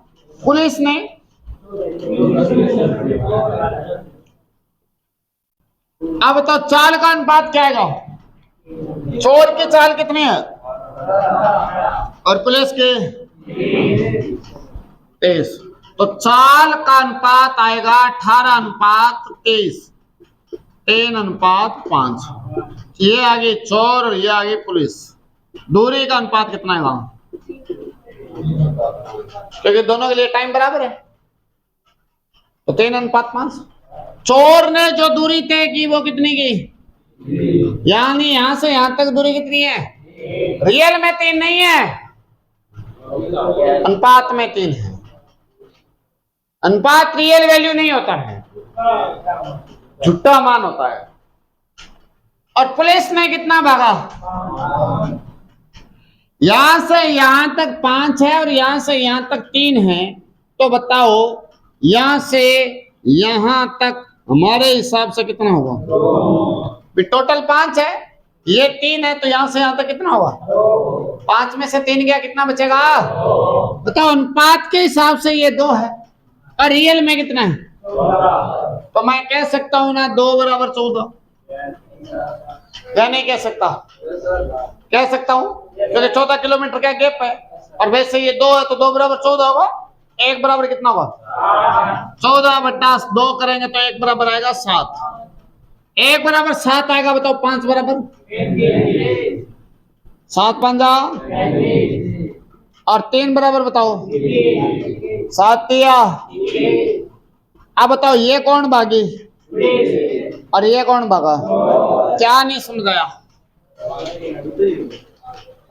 पुलिस ने अब तो चाल का अनुपात क्या आएगा? चोर की चाल कितनी है और पुलिस के 23, तो चाल का अनुपात आएगा 18:23, 3:5। ये आगे चोर और ये आगे पुलिस। दूरी का अनुपात कितना है वहां? क्योंकि दोनों के लिए टाइम बराबर है, तो 3:5। चोर ने जो दूरी तय की वो कितनी की? यानी यहां से यहां तक दूरी कितनी है? रियल में 3 नहीं है, अनुपात में 3 है। अनुपात रियल वैल्यू नहीं होता है, झूठा मान होता है। और पुलिस ने कितना भागा? यहां से यहां तक 5 है और यहां से यहां तक 3 है, तो बताओ यहां से यहां तक हमारे हिसाब से कितना होगा? टोटल 5 है, ये 3 है, तो यहां से यहां तक कितना होगा? 5 में से 3 गया, कितना बचेगा? बताओ, अनुपात के हिसाब से ये 2 है, और रियल में कितना है? तो मैं कह सकता हूं ना 2 बराबर 14, या नहीं कह सकता? कह सकता हूं, क्योंकि 14 किलोमीटर का गैप है, और वैसे ये 2 है, तो 2 बराबर 14 होगा। 1 बराबर कितना होगा? 14 बटा 2 करेंगे तो 1 बराबर आएगा 7। 1 बराबर 7 आएगा, बताओ 5 बराबर? 7 पंजा, और 3 बराबर बताओ? 7 तिया। अब बताओ, ये कौन भागी और ये कौन भागा? क्या नहीं समझाया?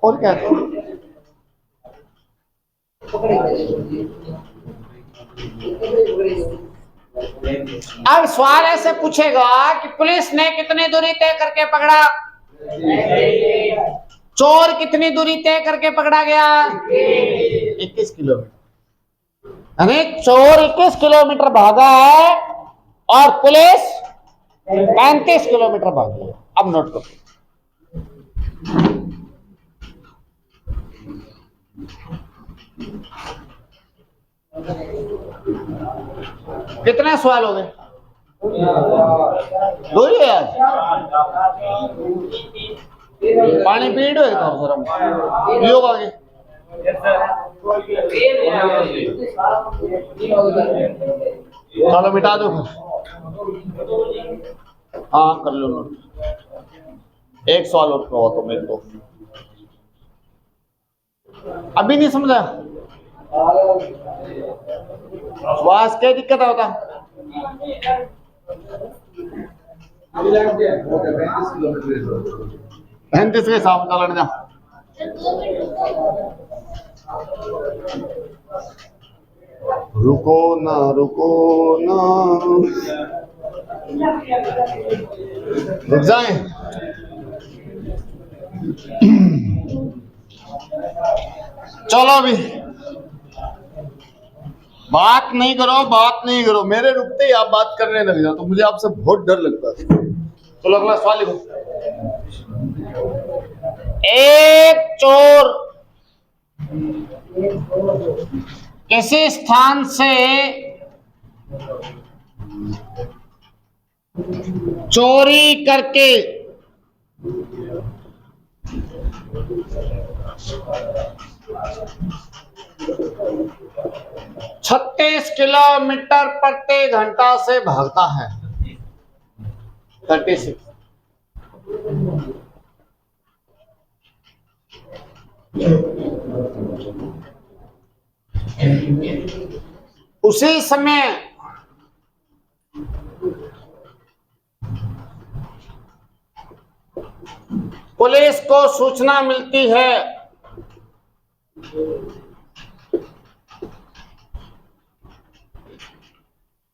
और क्या? अब सवाल ऐसे पूछेगा कि पुलिस ने कितनी दूरी तय करके पकड़ा? चोर कितनी दूरी तय करके पकड़ा गया? 21 किलोमीटर। यानी चोर 21 किलोमीटर भागा है और पुलिस 35 किलोमीटर भागी है। अब नोट करो, कितने सवाल हो गए? 2 ही है आज। पानी पीड़ है तो सर योग आगे। चलो मिटा दो। हाँ कर लो नोट। एक सवाल और करो तो मेरे को अभी नहीं समझा। श्वास क्या दिक्कत होता? 35 के हिसाब से लड़ जा। रुको ना रुक जाए। चलो अभी बात नहीं करो, मेरे रुकते ही आप बात करने लग जाओ तो मुझे आपसे बहुत डर लगता है। चलो अगला सवाल लिखो। एक चोर किसी स्थान से चोरी करके 36 किलोमीटर प्रति घंटा से भागता है। 36। उसी समय पुलिस को सूचना मिलती है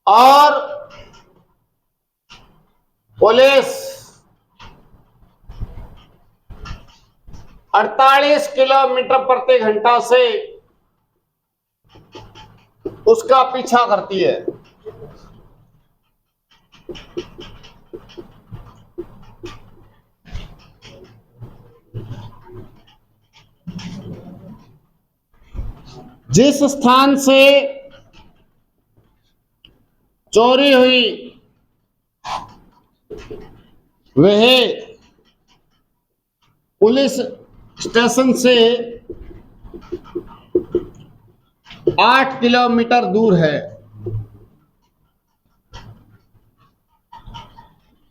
और पुलिस 48 किलोमीटर प्रति घंटा से उसका पीछा करती है। जिस स्थान से चोरी हुई वह पुलिस स्टेशन से 8 किलोमीटर दूर है।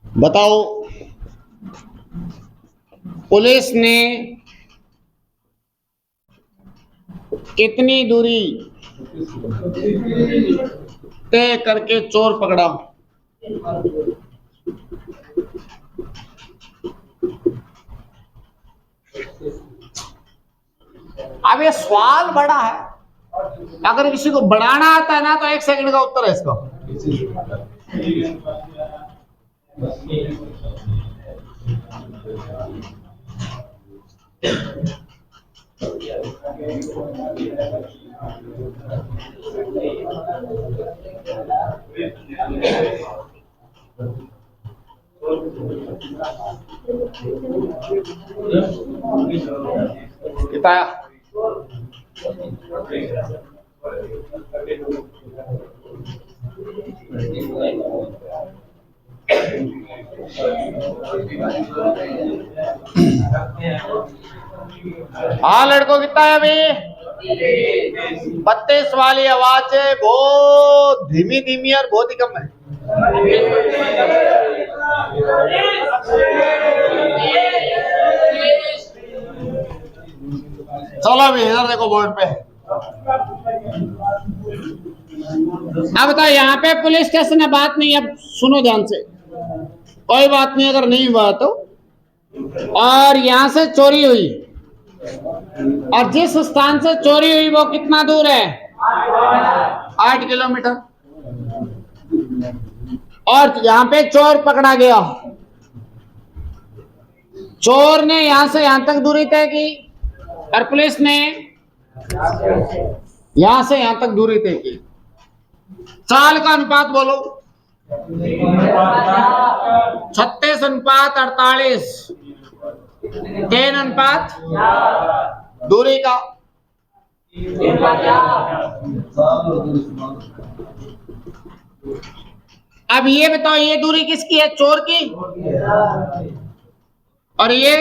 बताओ पुलिस ने कितनी दूरी तय करके चोर पकड़ा? अब ये सवाल बड़ा है, अगर किसी को बढ़ाना आता है ना तो 1 सेकंड का उत्तर है इसका। कितना आया? हाँ लड़कों, कितना है अभी? 32 वाली आवाज है, बहुत धीमी धीमी और बहुत ही कम है। चलो अभी इधर देखो बोर्ड पे। अब बताओ, यहाँ पे पुलिस स्टेशन है, बात नहीं, अब सुनो ध्यान से। कोई बात नहीं अगर नहीं हुआ तो। और यहाँ से चोरी हुई, और जिस स्थान से चोरी हुई वो कितना दूर है? 8 किलोमीटर। और यहाँ पे चोर पकड़ा गया, चोर ने यहां से यहां तक दूरी तय की और पुलिस ने यहां से यहां तक दूरी तय की। चाल का अनुपात बोलो। 36 अनुपात 48, 3 अनुपात दूरी का। अब ये बताओ, ये दूरी किसकी है? चोर की। और ये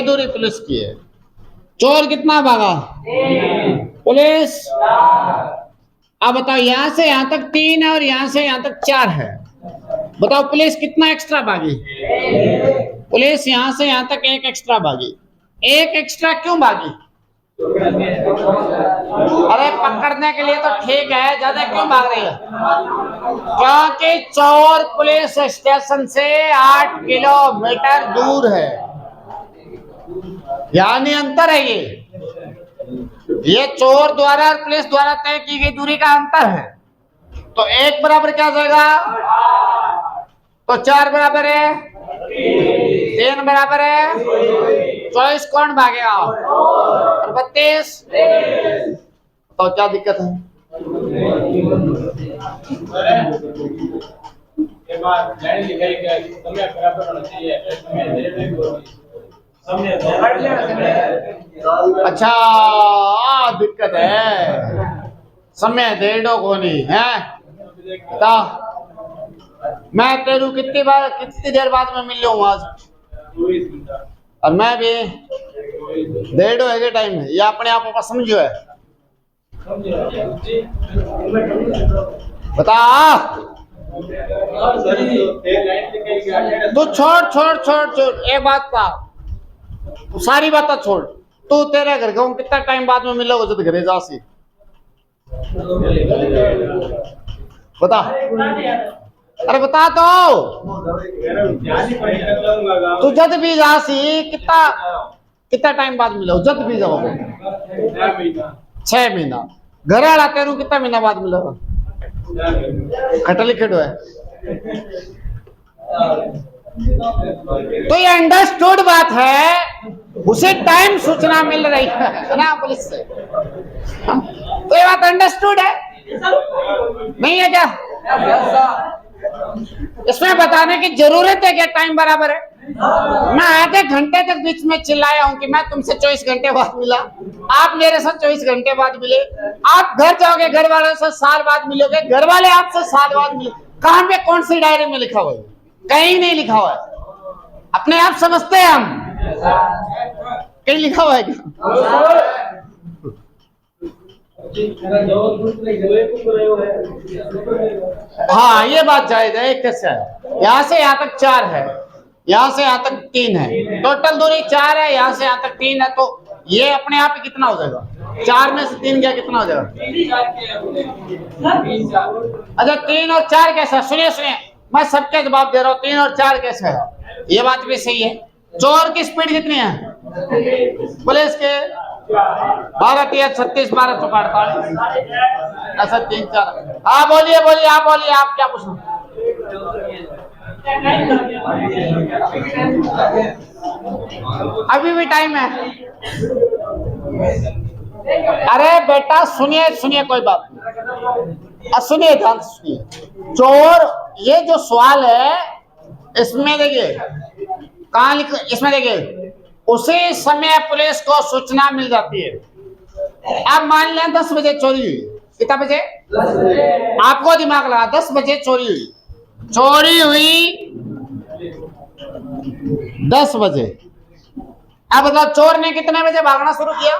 दूरी पुलिस की है। चोर कितना भागा? पुलिस। अब बताओ, यहां से यहां तक 3 है और यहां से यहां तक 4 है। बताओ पुलिस कितना एक्स्ट्रा भागी? पुलिस यहां से यहां तक 1 एक्स्ट्रा भागी। 1 एक्स्ट्रा क्यों भागी? अरे पकड़ने के लिए तो ठीक है, ज्यादा क्यों भाग रही है? क्योंकि चोर पुलिस स्टेशन से 8 किलोमीटर दूर है, यानी अंतर है। ये चोर द्वारा और पुलिस द्वारा तय की गई दूरी का अंतर है। तो 1 बराबर क्या हो जाएगा? तो 4 बराबर है, 3 बराबर है, 24 कौन भागेगा? और 32। तो क्या दिक्कत है? अच्छा, दिक्कत है, समय डेढ़ो को नहीं है। बता, मैं तेरू कितनी देर बाद में मिल लूँ आज? और मैं भी 1:30 है टाइम है, या अपने आप समझो है? बता। तू छोड़ एक बात का, सारी बात छोड़। तू तेरे घर का कितना टाइम बाद में मिलोगे जब घरे जासी? बता। अरे बता तो, तू जब भी जासी कितना टाइम बाद मिलो? जब भी जाओगे 6 महीना। घर आला तेरू कितना महीना बाद मिलोगा? खटली खेडो है। तो ये अंडरस्टूड बात है, उसे टाइम सूचना मिल रही है ना पुलिस से। तो ये बात अंडरस्टूड है, नहीं है क्या? इसमें बताने की जरूरत है क्या टाइम बराबर है? मैं आधे घंटे तक बीच में चिल्लाया हूं कि मैं तुमसे 24 घंटे बाद मिला, आप मेरे साथ 24 घंटे बाद मिले। आप घर जाओगे, घर वालों से साल बाद मिलोगे, घर वाले आपसे साल बाद मिले। कहां पे कौन सी डायरी में लिखा हुआ है? कहीं नहीं लिखा हुआ है। अपने आप समझते हैं हम, कहीं लिखा हुआ है क्या? हाँ, ये बात जायज है। कैसे है? यहाँ से यहाँ तक 4 है, यहाँ से यहाँ तक 3 है, टोटल दूरी 4 है, यहाँ से यहाँ तक 3 है। तो ये अपने आप ही कितना हो जाएगा? 4 में से 3 गया, कितना हो जाएगा? अच्छा, 3 और 4 कैसा? सुनिए, मैं सबके जवाब दे रहा हूँ। 3 और 4 कैसे है? ये बात भी सही है। चोर की स्पीड कितनी है? पुलिस के 12 3 36 12 4 48। ऐसा 3 4। हाँ बोलिए, आप क्या पूछना? अभी भी टाइम है। अरे बेटा सुनिए, कोई बात नहीं। सुनिए, ध्यान से सुनिए। चोर, ये जो सवाल है इसमें देखिए कहां लिख, इसमें देखिए उसी समय पुलिस को सूचना मिल जाती है। अब मान लें 10 बजे चोरी हुई, कितना बजे? आपको दिमाग लगा, 10 बजे चोरी हुई, चोरी हुई 10 बजे। अब बताओ चोर ने कितने बजे भागना शुरू किया?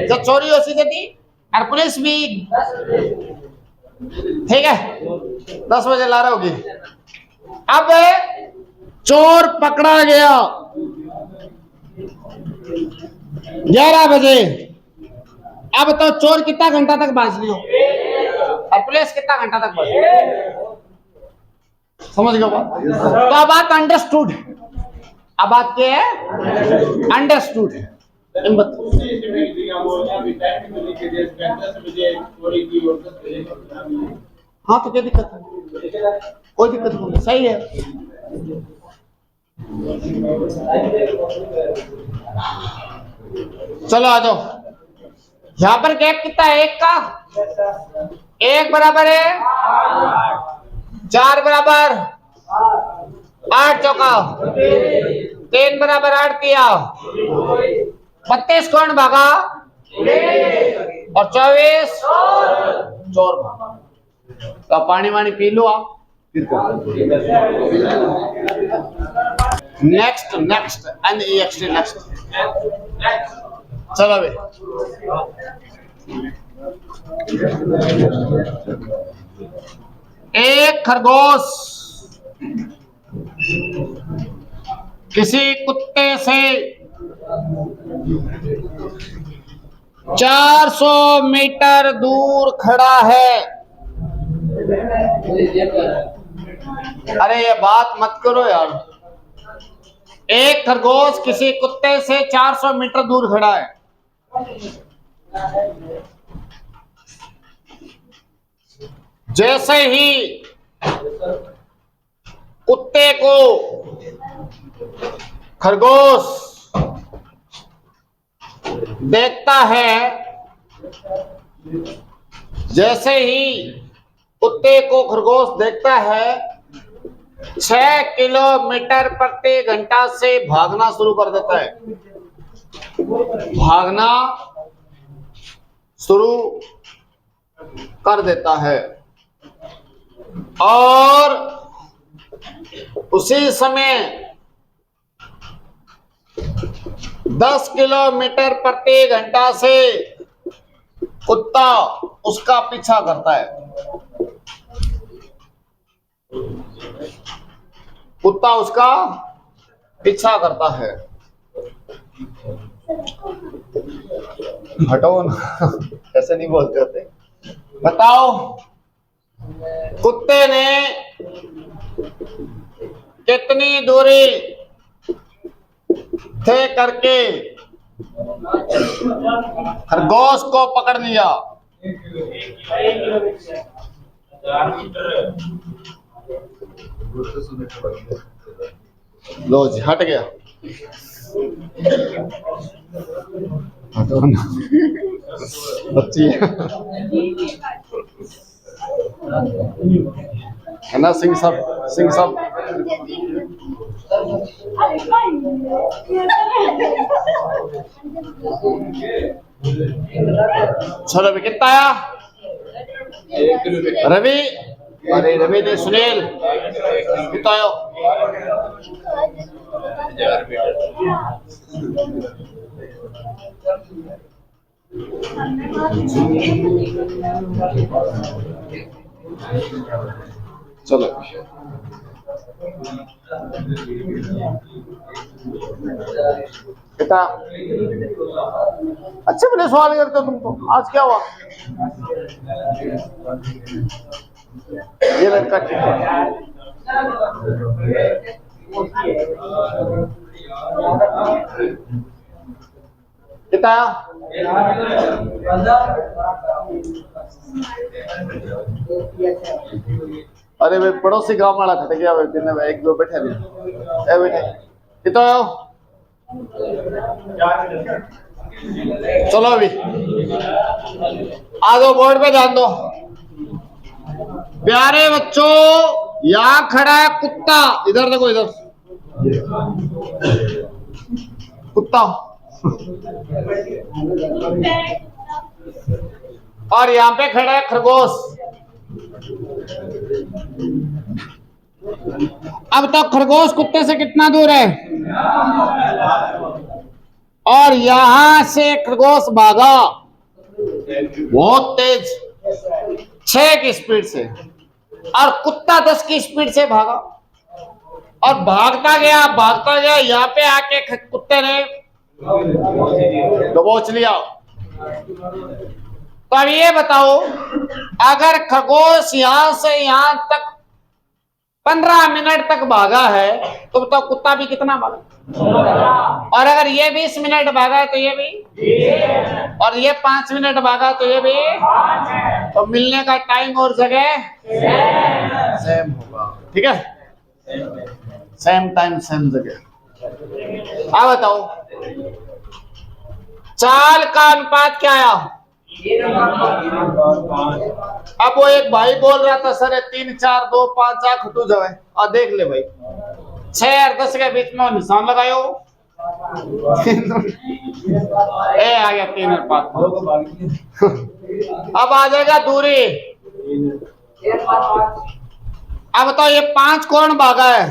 जब चोरी हो सी थी और पुलिस भी, ठीक है, 10 बजे ला रहा होगी। अब चोर पकड़ा गया 11 बजे। अब तो चोर कितना घंटा तक बाज लियो और पुलिस कितना घंटा तक बाज, समझ गए बात? तो अब बात अंडरस्टूड, अब बात क्या है? अंडरस्टूड है। हाँ तो क्या दिक्कत है? कोई दिक्कत नहीं, सही है। चलो आ जाओ, यहां पर गैप कितना है? 1 का 1 बराबर है 4 बराबर 8 चौका 3 बराबर 8 किया 32 कौन भागा और 24 चोर भागा। तो पानी वानी पी लो आप, नेक्स्ट नेक्स्ट NEXT नेक्स्ट। चलो भाई, एक खरगोश किसी कुत्ते से 400 मीटर दूर खड़ा है। अरे ये बात मत करो यार। एक खरगोश किसी कुत्ते से 400 मीटर दूर खड़ा है। जैसे ही कुत्ते को खरगोश देखता है, जैसे ही कुत्ते को खरगोश देखता है 6 किलोमीटर प्रति घंटा से भागना शुरू कर देता है। भागना शुरू कर देता है और उसी समय 10 किलोमीटर प्रति घंटा से कुत्ता उसका पीछा करता है। कुत्ता उसका पीछा करता है। हटो ना, ऐसे नहीं बोलते होते। बताओ कुत्ते ने कितनी दूरी तय करके खरगोश को पकड़ लिया? लो जी, हट गया। बच्ची है ना, सिंह सब चलो अभी कितना आया? रवि, अरे रवि ने सुनील कितना आया? चलो बेटा, अच्छे बड़े सवाल करते हो तुम तो। आज क्या हुआ? ये लड़का ठीक है। कितना? अरे भाई पड़ोसी गांव वाला खट गया, एक दो बैठे नहीं बैठे। कितना? चलो अभी आ दो, बोर्ड पे ध्यान दो। प्यारे बच्चों, यहाँ खड़ा है कुत्ता, इधर देखो, इधर कुत्ता, और यहाँ पे खड़ा है खरगोश। अब तक खरगोश कुत्ते से कितना दूर है? और यहां से खरगोश भागा बहुत तेज 6 की स्पीड से, और कुत्ता 10 की स्पीड से भागा, और भागता गया, यहाँ पे आके कुत्ते ने दबोच लिया। तो अब ये बताओ, अगर खरगोश यहां से यहां तक 15 मिनट तक भागा है, तो बताओ कुत्ता भी कितना भागा? और अगर ये 20 मिनट भागा है तो ये भी, और ये 5 मिनट भागा तो ये भी, तो मिलने का टाइम और जगह सेम होगा। ठीक है, सेम टाइम सेम जगह। अब बताओ, चाल का अनुपात क्या आया? अब वो एक भाई बोल रहा था, सर 3 4 2 5 आ खटू जावे, और देख ले भाई 6 और 10 के बीच में निशान लगायो, ए आ गया 3 और 5। अब आ जाएगा दूरी। अब बताओ, ये 5 कौन भागा है,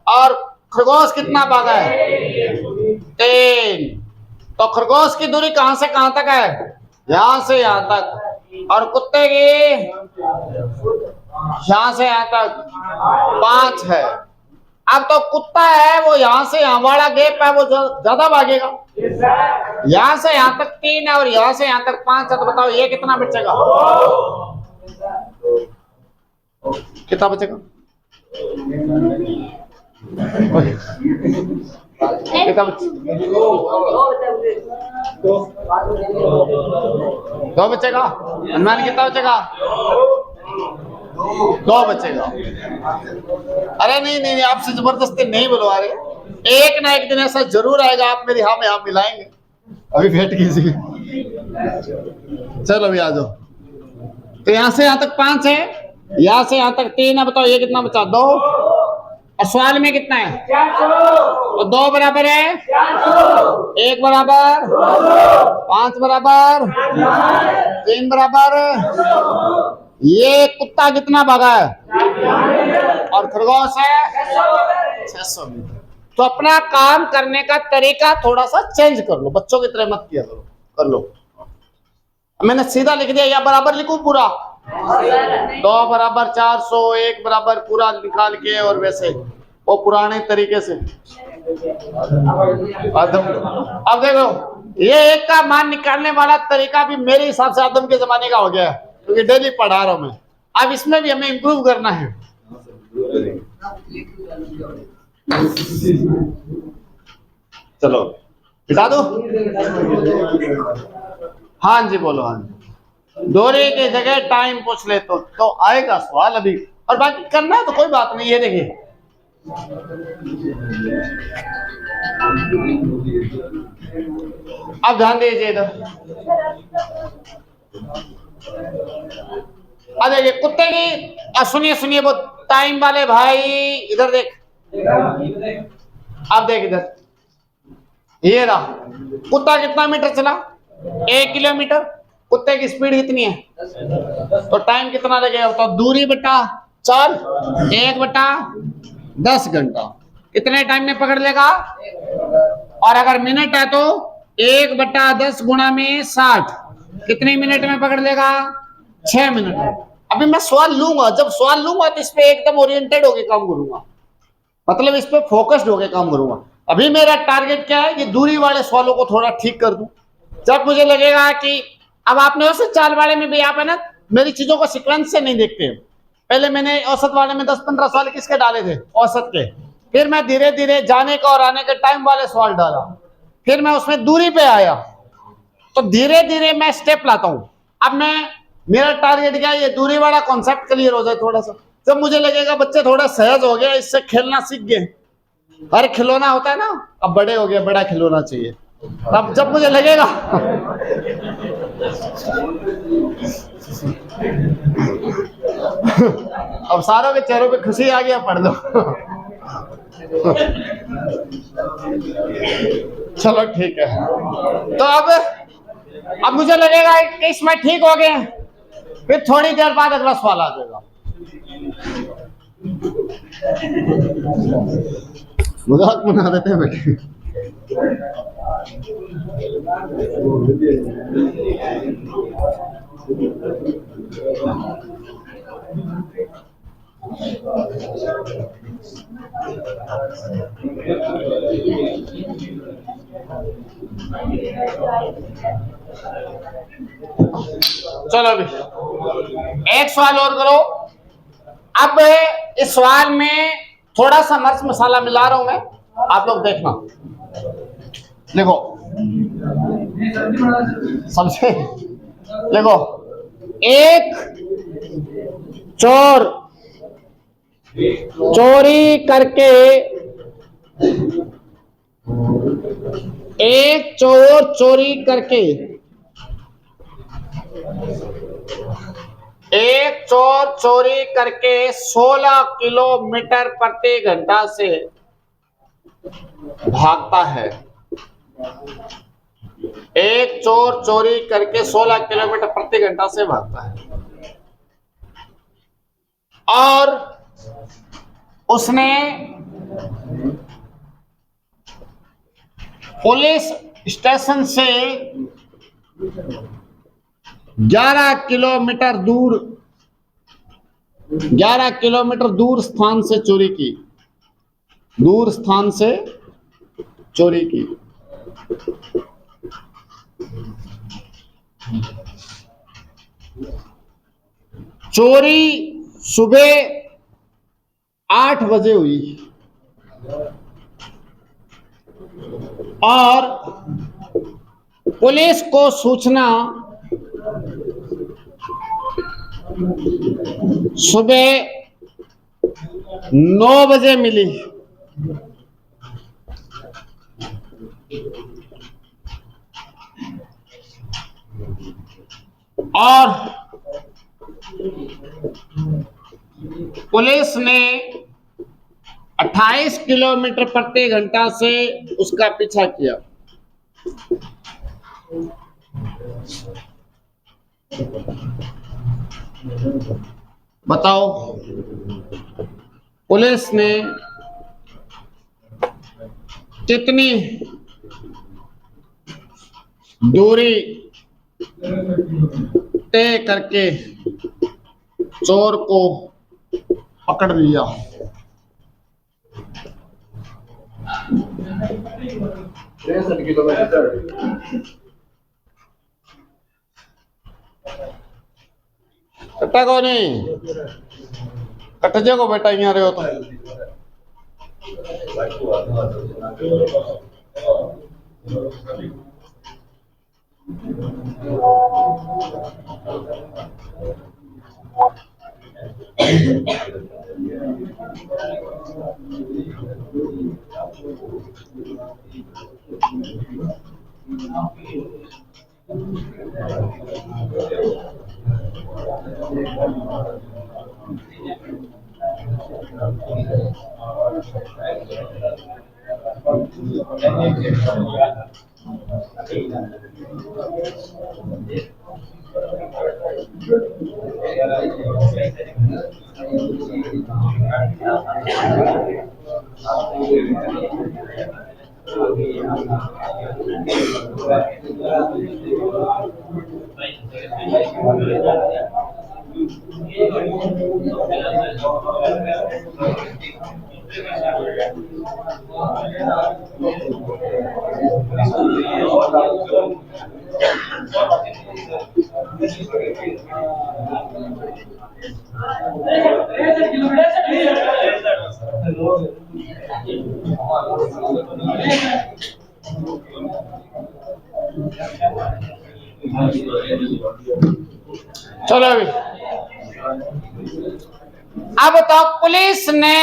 और खरगोश कितना भागा है? 3। तो खरगोश की दूरी कहां से कहां तक है? यहां से यहां तक। और कुत्ते की यहां से यहां तक 5 है। अब तो कुत्ता है वो यहां से यहां वाला गैप है, वो ज्यादा भागेगा। यहां से यहां तक 3 है और यहां से यहां तक 5 है, तो बताओ ये कितना बचेगा? कितना बचेगा? कितना दो बचेगा? अनुमान कितना बचेगा? 2 बचेगा। अरे नहीं, आपसे जबरदस्ती नहीं बुलवा रहे, एक ना एक दिन ऐसा जरूर आएगा, आप मेरी हाँ में हाँ मिलाएंगे। अभी वेट कीजिए, चलो अभी आ जाओ। तो यहां से यहां तक 5 है, यहां से यहां तक 3 है, बताओ ये कितना बचा? 2। और सवाल में कितना है? 400। और 2 बराबर है 1 बराबर 5 बराबर 3 बराबर। ये कुत्ता कितना भागा है? और खरगोश है 600 मीटर। तो अपना काम करने का तरीका थोड़ा सा चेंज कर लो, बच्चों की तरह मत किया करो, कर लो। मैंने सीधा लिख दिया, या बराबर लिखूं पूरा? 2 बराबर 400, 1 बराबर पूरा निकाल के, और वैसे वो पुराने तरीके से। अब देखो, ये 1 का मान निकालने वाला तरीका भी मेरे हिसाब से आदम के जमाने का हो गया है, क्योंकि डेली पढ़ा रहा हूं मैं। अब इसमें भी हमें इंप्रूव करना है। चलो बिता दो। हाँ जी बोलो। हाँ जी, दूरी की जगह टाइम पूछ ले तो आएगा सवाल अभी, और बाकी करना है तो कोई बात नहीं। ये देखिए, अब ध्यान दीजिए इधर। अब देखिए कुत्ते की, सुनिए वो टाइम वाले भाई, इधर देख। अब देख इधर, ये रहा कुत्ता कितना मीटर चला? 1 किलोमीटर। कुत्ते की स्पीड कितनी है? तो टाइम कितना लगेगा? तो दूरी बटा 4, 1 बटा 10 घंटा। कितने टाइम में पकड़ लेगा? और अगर मिनट है तो 1 बटा 10 गुणा में 60, कितने मिनट में पकड़ लेगा? 6 मिनट। अभी मैं सवाल लूंगा, जब सवाल लूंगा तो इस पे एकदम ओरिएंटेड होके काम करूंगा, मतलब इस पे फोकस्ड होके काम करूंगा। अभी मेरा टारगेट क्या है कि दूरी वाले सवालों को थोड़ा ठीक कर दूं। जब मुझे लगेगा कि अब आपने औसत चाल वाले में भी, आप है ना मेरी चीजों को सीक्वेंस से नहीं देखते। पहले मैंने औसत वाले में 10-15 सवाल किसके डाले थे? औसत के। फिर मैं धीरे धीरे जाने का और आने के टाइम वाले सवाल डाला, फिर मैं उसमें दूरी पे आया। तो धीरे धीरे मैं स्टेप लाता हूं। अब मैं, मेरा टारगेट क्या है? ये दूरी वाला कॉन्सेप्ट क्लियर हो जाए थोड़ा सा। जब मुझे लगेगा बच्चे थोड़ा सहज हो गया, इससे खेलना सीख गए, हर खिलौना होता है ना, अब बड़े हो गए, बड़ा खिलौना चाहिए, तब जब मुझे लगेगा अब सारों के चेहरों पे खुशी आ गया, पढ़ लो। चलो ठीक है। तो अब मुझे लगेगा कि इसमें ठीक हो गए, फिर थोड़ी देर बाद अगला सवाल आ जाएगा। मजाक बना देते हैं बेटे। चलो अभी एक सवाल और करो। अब इस सवाल में थोड़ा सा मिर्च मसाला मिला रहा हूं मैं, आप लोग देखना। देखो समझे? देखो, एक चोर चोरी करके, एक चोर चोरी करके, एक चोर चोरी करके 16 किलोमीटर प्रति घंटा से भागता है। एक चोर चोरी करके 16 किलोमीटर प्रति घंटा से भागता है और उसने पुलिस स्टेशन से 11 किलोमीटर दूर स्थान से चोरी की। दूर स्थान से चोरी की। चोरी सुबह 8 बजे हुई और पुलिस को सूचना सुबह 9 बजे मिली। और पुलिस ने 28 किलोमीटर प्रति घंटा से उसका पीछा किया। बताओ, पुलिस ने कितनी दूरी तय करके चोर को पकड़ लिया? कट्टा को नहीं कट्टे को बेटा यहाँ रहे हो तो चलो अभी अब बताओ, पुलिस ने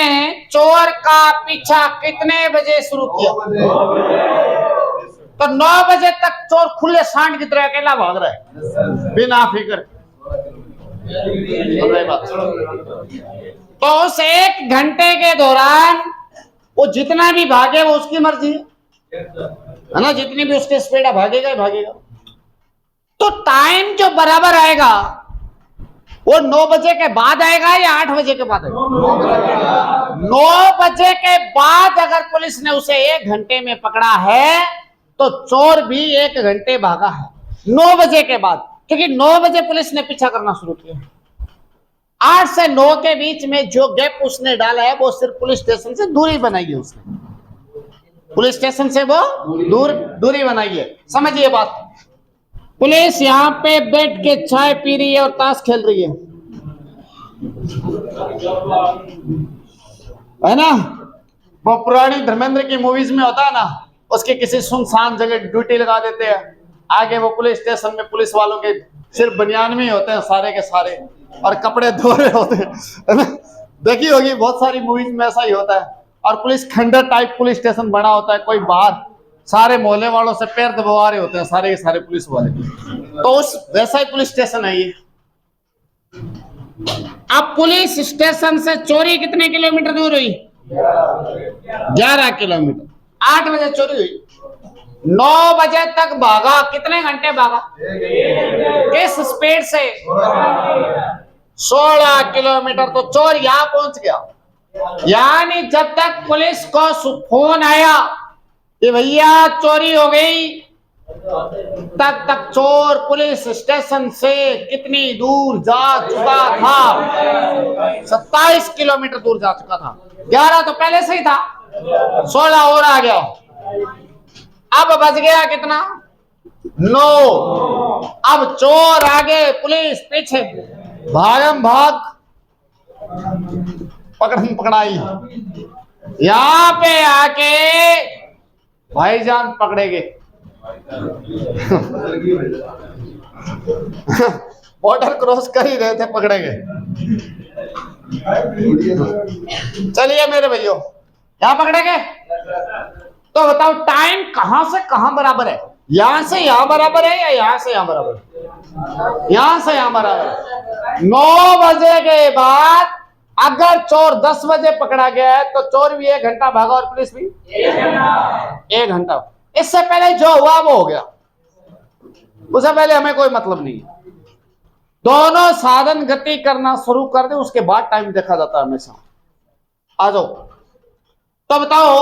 चोर का पीछा कितने बजे शुरू किया? तो 9 बजे तक चोर खुले सांड की तरह अकेला भाग रहा है बिना फिक्र। समझ रहे बात? तो उस 1 घंटे के दौरान वो जितना भी भागे वो उसकी मर्जी है ना, जितनी भी उसकी स्पीड है भागेगा ही भागेगा। तो टाइम जो बराबर आएगा वो 9 बजे के बाद आएगा या 8 बजे के बाद आएगा? 9 बजे के बाद अगर पुलिस ने उसे 1 घंटे में पकड़ा है तो चोर भी 1 घंटे भागा है 9 बजे के बाद, क्योंकि 9 बजे पुलिस ने पीछा करना शुरू किया। 8 से 9 के बीच में जो गैप उसने डाला है वो सिर्फ पुलिस स्टेशन से दूरी बनाई है उसने, पुलिस स्टेशन से वो दूरी बनाई है। समझिए बात। पुलिस यहाँ पे बैठ के चाय पी रही है और ताश खेल रही है ना। वो पुरानी धर्मेंद्र की मूवीज में होता है ना, उसके किसी सुनसान जगह ड्यूटी लगा देते हैं, आगे वो पुलिस स्टेशन में पुलिस वालों के सिर्फ बनियान में ही होते हैं सारे के सारे, और कपड़े धो रहे होते हैं, है ना। देखी होगी बहुत सारी मूवीज में ऐसा ही होता है। और पुलिस खंडर टाइप पुलिस स्टेशन बना होता है, कोई बाहर सारे मोहल्ले वालों से पैर दबा रहे होते हैं सारे के सारे पुलिस वाले। तो उस वैसा ही पुलिस स्टेशन है ये। अब पुलिस स्टेशन से चोरी कितने किलोमीटर दूर हुई? 11 किलोमीटर। 8 बजे चोरी हुई, 9 बजे तक भागा। कितने घंटे भागा? किस स्पीड से? 16 किलोमीटर। तो चोर यहां पहुंच गया, यानी जब तक पुलिस को फोन आया कि भैया चोरी हो गई, तब तक चोर पुलिस स्टेशन से कितनी दूर जा चुका था? 27 किलोमीटर दूर जा चुका था। 11 तो पहले से ही था, 16 और आ गया। अब बच गया कितना? 9। अब चोर आगे पुलिस पीछे, भागम भाग, पकड़म पकड़ाई। यहां पे आके भाईजान पकड़े गए, बॉर्डर क्रॉस कर ही रहे थे, पकड़े गए। चलिए मेरे भैया, यहां पकड़े गए। तो बताओ टाइम कहां से कहां बराबर है? यहां से यहां बराबर है या यहां से यहां बराबर है? यहां से यहां बराबर है। 9 बजे के बाद अगर चोर 10 बजे पकड़ा गया है तो चोर भी 1 घंटा भागा और पुलिस भी 1 घंटा। इससे पहले जो हुआ वो हो गया, उससे पहले हमें कोई मतलब नहीं है। दोनों साधन गति करना शुरू कर दे, उसके बाद टाइम देखा जाता है हमेशा। आ जाओ। तो बताओ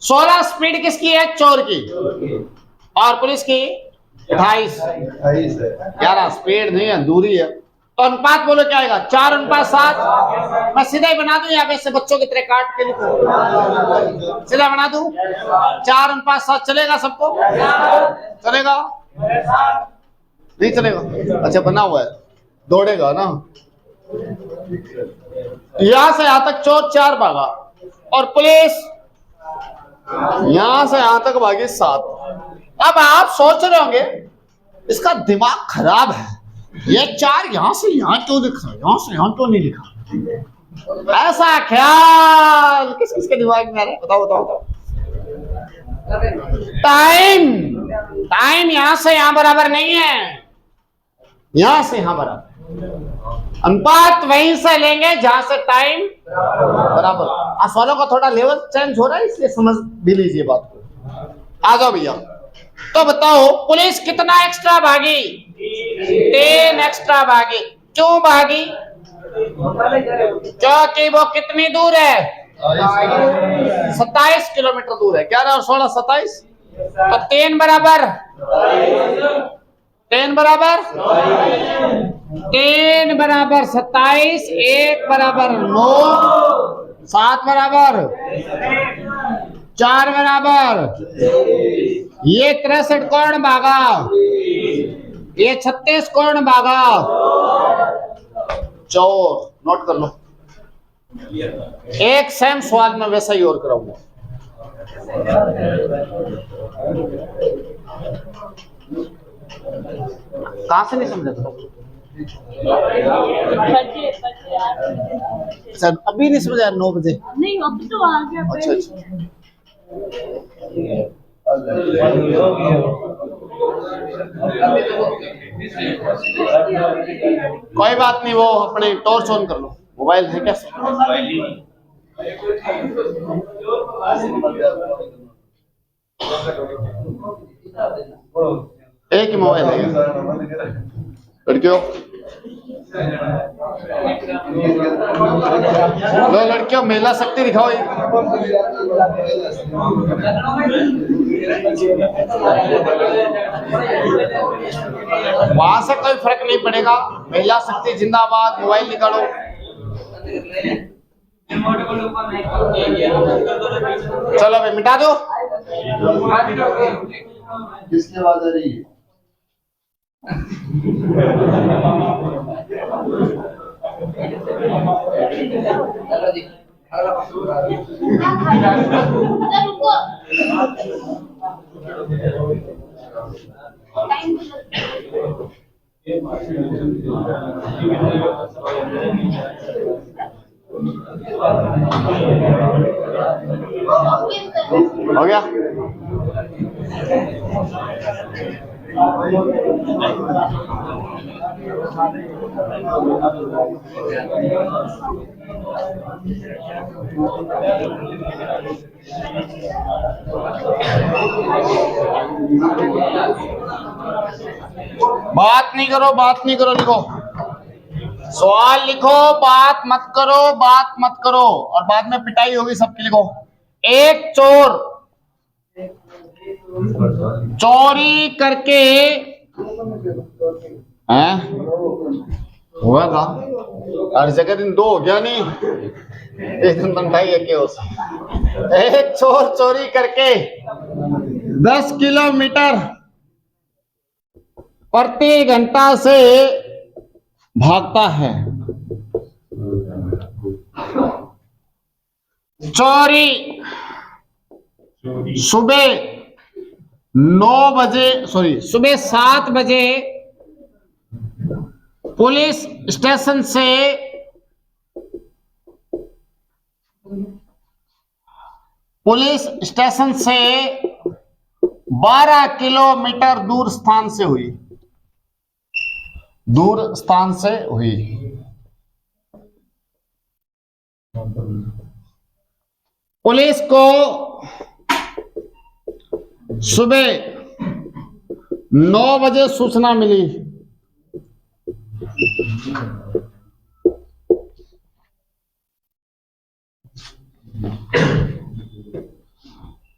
16 स्पीड किसकी है? चोर की। और पुलिस की 28 है। 11 स्पीड नहीं है, दूरी है। तो अनुपात बोलो क्या आएगा? 4:7। मैं सीधा ही बना दूं या वैसे बच्चों की तरह काट के लिखो? सीधा बना दूं? 4:7 चलेगा सबको? चलेगा? नहीं चलेगा? अच्छा बना हुआ है, दौड़ेगा ना। यहां से यहां तक चोर 4 भागा और पुलिस यहां से यहां तक भागी 7। अब आप सोच रहे होंगे इसका दिमाग खराब है, ये 4 यहां से यहां क्यों लिखा, यहां से यहां क्यों नहीं लिखा? ऐसा ख्याल किस किस के दिमाग में आ रहा है? बताओ बताओ बताओ। टाइम यहां से यहां बराबर नहीं है, यहां से यहां बराबर। अनुपात वहीं से लेंगे जहां से टाइम बराबर। आप फॉलो का थोड़ा लेवल चेंज हो रहा है, इसलिए समझ भी लीजिए बात को। आ जाओ भैया। तो बताओ पुलिस कितना एक्स्ट्रा भागी? 10 एक्स्ट्रा भागी। क्यों भागी? क्योंकि वो कितनी दूर है? 27 किलोमीटर दूर है। 11 और 16 27। तो 3 बराबर 3 बराबर 3 बराबर 27, 1 बराबर 9, 7 बराबर 4 बराबर। ये 63 कौन भागा? ये 36 कौन भागा? चोर। नोट कर लो। एक सेम सवाल में वैसा ही और कराऊंगा। कहां से नहीं समझा? सर अभी नहीं समझा? 9 बजे नहीं, अब तो आ गया। अच्छा अच्छा। कोई बात नहीं, वो अपने टॉर्च ऑन कर लो। मोबाइल है क्या? एक ही मोबाइल है लड़कियों। लो लड़कियों, महिला शक्ति दिखाओ। वहां से कोई फर्क नहीं पड़ेगा। महिला शक्ति जिंदाबाद। मोबाइल निकालो। चलो भाई मिटा दो। किसकी आवाज आ रही है? हो गया? बात नहीं करो, बात नहीं करो। लिखो सवाल, लिखो। बात मत करो, बात मत करो, और बाद में पिटाई होगी सबकी। लिखो, एक चोर चोरी करके हुआ था। हर जगह दिन दो हो गया नहीं, एक दिन बनता ही है केओस। एक चोर चोरी करके 10 किलोमीटर प्रति घंटा से भागता है। चोरी सुबह 7 बजे पुलिस स्टेशन से 12 किलोमीटर दूर स्थान से हुई। पुलिस को सुबह 9 बजे सूचना मिली।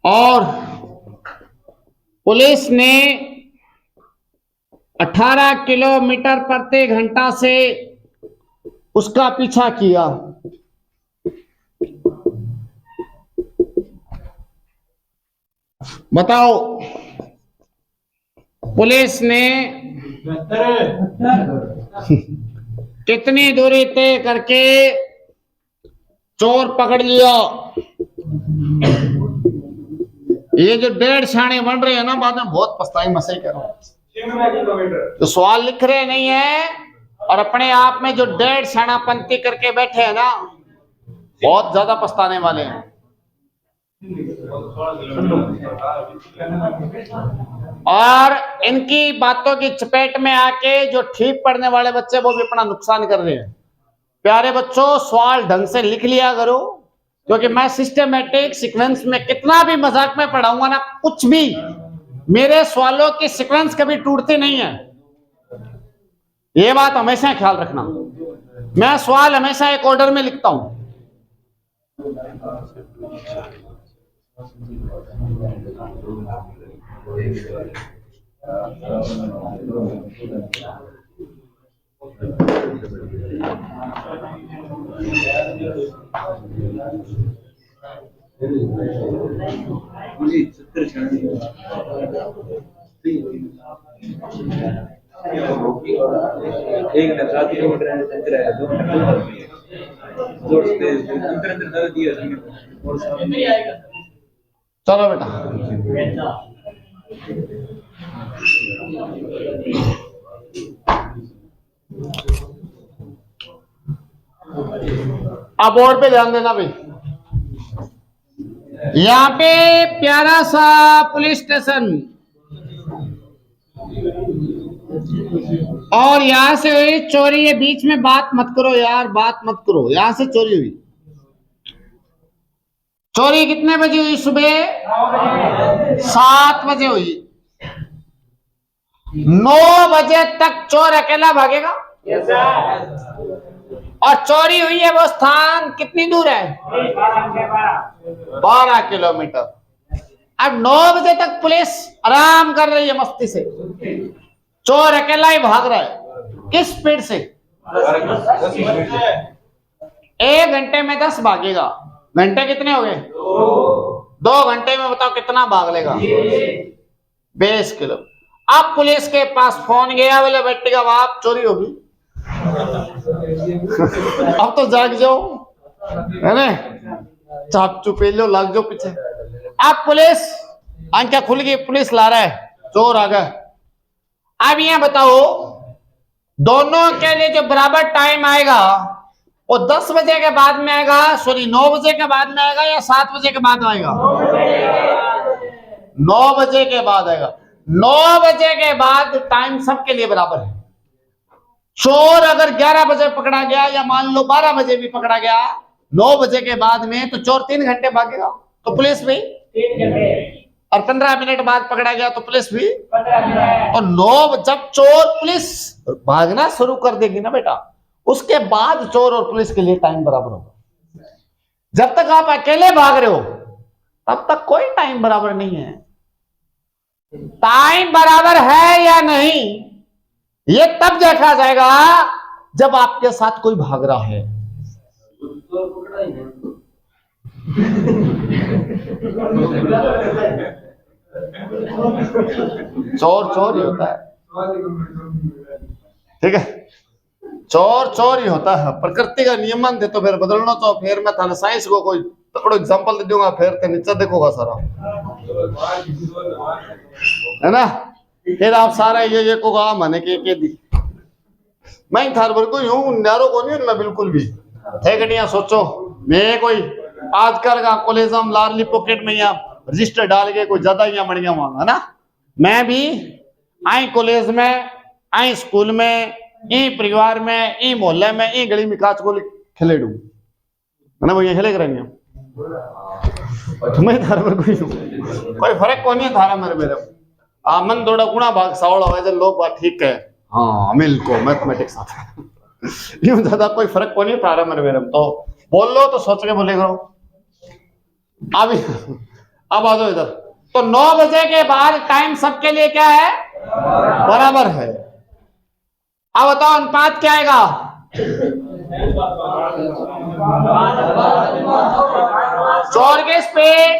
और पुलिस ने 18 किलोमीटर प्रति घंटा से उसका पीछा किया। बताओ पुलिस ने कितनी दूरी तय करके चोर पकड़ लिया? ये जो 1.5 छाने बन रहे हैं ना, बाद में बहुत पछताई। मैं सही कह रहा हूं। तो सवाल लिख रहे नहीं है और अपने आप में जो 1.5 छानापंती करके बैठे हैं ना, बहुत ज्यादा पछताने वाले हैं। और इनकी बातों की चपेट में आके जो ठीक पढ़ने वाले बच्चे वो भी अपना नुकसान कर रहे हैं। प्यारे बच्चों, सवाल ढंग से लिख लिया करो, क्योंकि मैं सिस्टमेटिक सीक्वेंस में कितना भी मजाक में पढ़ाऊंगा ना, कुछ भी मेरे सवालों की सीक्वेंस कभी टूटती नहीं है। ये बात हमेशा ख्याल रखना। मैं सवाल हमेशा एक ऑर्डर में लिखता हूं। एक 7 किलोमीटर अंतर है, 2 अंतर दिया। चलो बेटा, अब बोर्ड पे ध्यान देना भाई। यहाँ पे प्यारा सा पुलिस स्टेशन, और यहां से हुई चोरी। ये बीच में बात मत करो यार, बात मत करो। यहां से चोरी हुई। चोरी कितने बजे हुई? सुबह 7 बजे हुई। 9 बजे तक चोर अकेला भागेगा? और चोरी हुई है वो स्थान कितनी दूर है? 12 किलोमीटर। अब 9 बजे तक पुलिस आराम कर रही है मस्ती से, चोर अकेला ही भाग रहा है। किस स्पीड से? 1 घंटे में 10 भागेगा। घंटे कितने हो गए? 2 घंटे में बताओ कितना भाग लेगा? 20 किलो। अब पुलिस के पास फोन गया, बोले बेटी का बाप चोरी होगी। अब तो जाग जाओ, है ना? चाप चुपे लो, लग जाओ पीछे। अब पुलिस आंखें खुल गई, पुलिस ला रहा है, चोर आ गए। अब ये बताओ दोनों के लिए जो बराबर टाइम आएगा वो 10 बजे के बाद में आएगा, सॉरी 9 बजे के बाद में आएगा या 7 बजे के बाद आएगा? 9 बजे के बाद आएगा। 9 बजे के बाद टाइम सबके लिए बराबर है। चोर अगर 11 बजे पकड़ा गया या मान लो 12 बजे भी पकड़ा गया, 9 बजे के बाद में तो चोर 3 घंटे भागेगा, तो पुलिस भी 3 घंटे। और 15 मिनट बाद पकड़ा गया तो पुलिस भी 15 मिनट। और 9 जब चोर पुलिस भागना शुरू कर देगी ना बेटा, उसके बाद चोर और पुलिस के लिए टाइम बराबर होगा। जब तक आप अकेले भाग रहे हो तब तक कोई टाइम बराबर नहीं है। टाइम बराबर है या नहीं ये तब देखा जाएगा जब आपके साथ कोई भाग रहा है। चोर चोर ही होता है, ठीक है? चोर चोर ही होता है। प्रकृति का नियमन दे तो फिर बदलना तो फिर मैं थाने साइंस को कोई तकड़ो एग्जांपल दे दूंगा, फिर ते नीचे देखोगा सारा, है ना? फिर आप सारा ये को कहा माने के दी मैं थार भर को हूं, न्यारो को नहीं मैं बिल्कुल भी थे गटिया। सोचो मैं कोई आजकल का कॉलेज में लार्ली पॉकेट में या रजिस्टर डाल के कोई ज्यादा यहाँ बढ़िया मांगा ना। मैं भी आई कॉलेज में, आई स्कूल में, ई परिवार में, ई मोहल्ले में, ई गली में काच को खेले डू ना, वो ये खेले करेंगे। तुम्हें थार पर कोई फर्क कौन है थारा मेरे मन थोड़ा गुणा भाग सावड़ा हो लोग बात ठीक है, हाँ अमिल को मैथमेटिक्स आता है। यूं ज्यादा कोई फर्क कौन है थारा मेरे तो बोल लो तो सोच के बोले करो। अब आ जाओ इधर। तो 9 बजे के बाद टाइम सबके लिए क्या है? बराबर है। अब बताओ अनुपात क्या आएगा? चोर की स्पीड,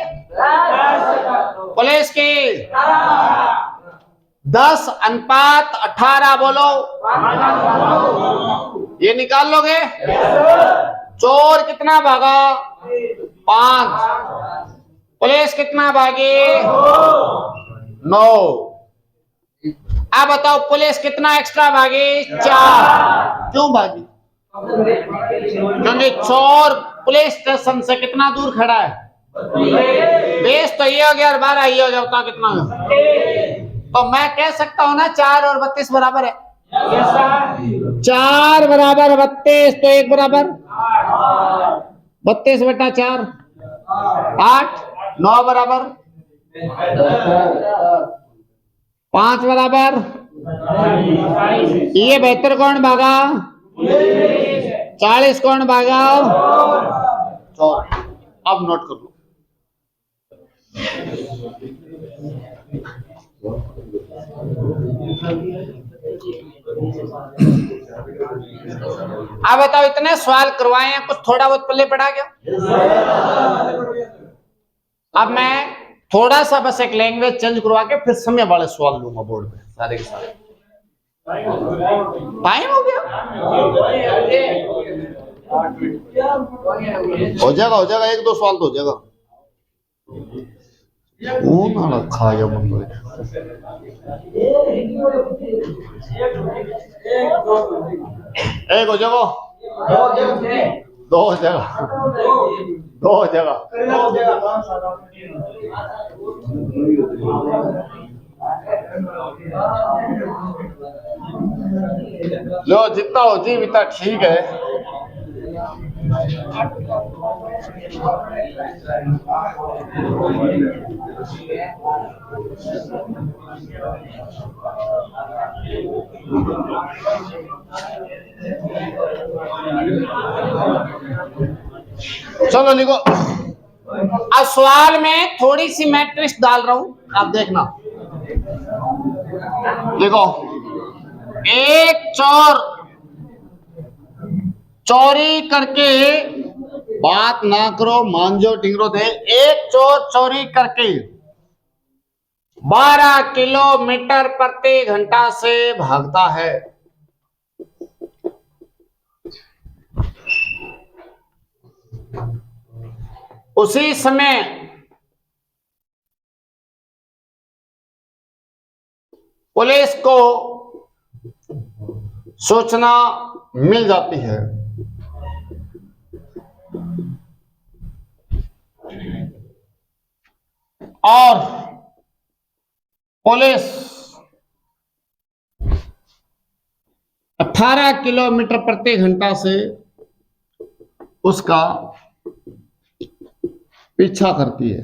पुलिस की 10:18। बोलो ये निकाल लोगे? चोर कितना भागा? 5। पुलिस कितना भागी? 9। अब बताओ पुलिस कितना एक्स्ट्रा भागी? 4। क्यों भागी? क्योंकि चोर पुलिस स्टेशन से कितना दूर खड़ा है? 20 तो ये हो गया और 12 ये हो गया, बताओ कितना है? तो मैं कह सकता हूं ना 4 और 32 बराबर है। 4 बराबर 32 तो 1 बराबर 32/4 8। 9 बराबर 5 बराबर। ये 72 कौन भागा? 40 कौन भागा? चोर। अब नोट कर लो। अब बताओ इतने सवाल करवाए हैं, कुछ थोड़ा बहुत पल्ले पड़ा गया? अब मैं थोड़ा सा बस एक लैंग्वेज चेंज करवा के फिर समय वाले सवाल लूंगा बोर्ड पे सारे के सारे। टाइम हो गया? हो जाएगा 1-2 सवाल तो हो जाएगा। वो ना रखा है बंदे एक हो जाएगा, 2 हो जाएगा, 2 हो जाएगा। लो जितना हो जी इतना ठीक है। चलो लिखो। अब सवाल में थोड़ी सी मैं ट्विस्ट डाल रहा हूं, आप देखना। लिखो। एक चोर चोरी करके, बात ना करो, मान जाओ टिंगरो दे। एक चोर चोरी करके 12 किलोमीटर प्रति घंटा से भागता है। उसी समय पुलिस को सूचना मिल जाती है। और पुलिस 18 किलोमीटर प्रति घंटा से उसका पीछा करती है।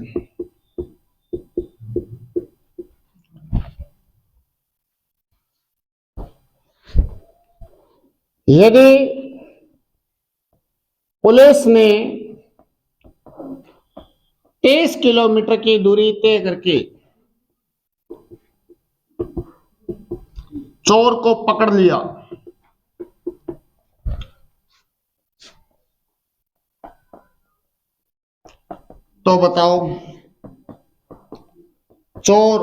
यदि पुलिस ने 23 किलोमीटर की दूरी तय करके चोर को पकड़ लिया तो बताओ, चोर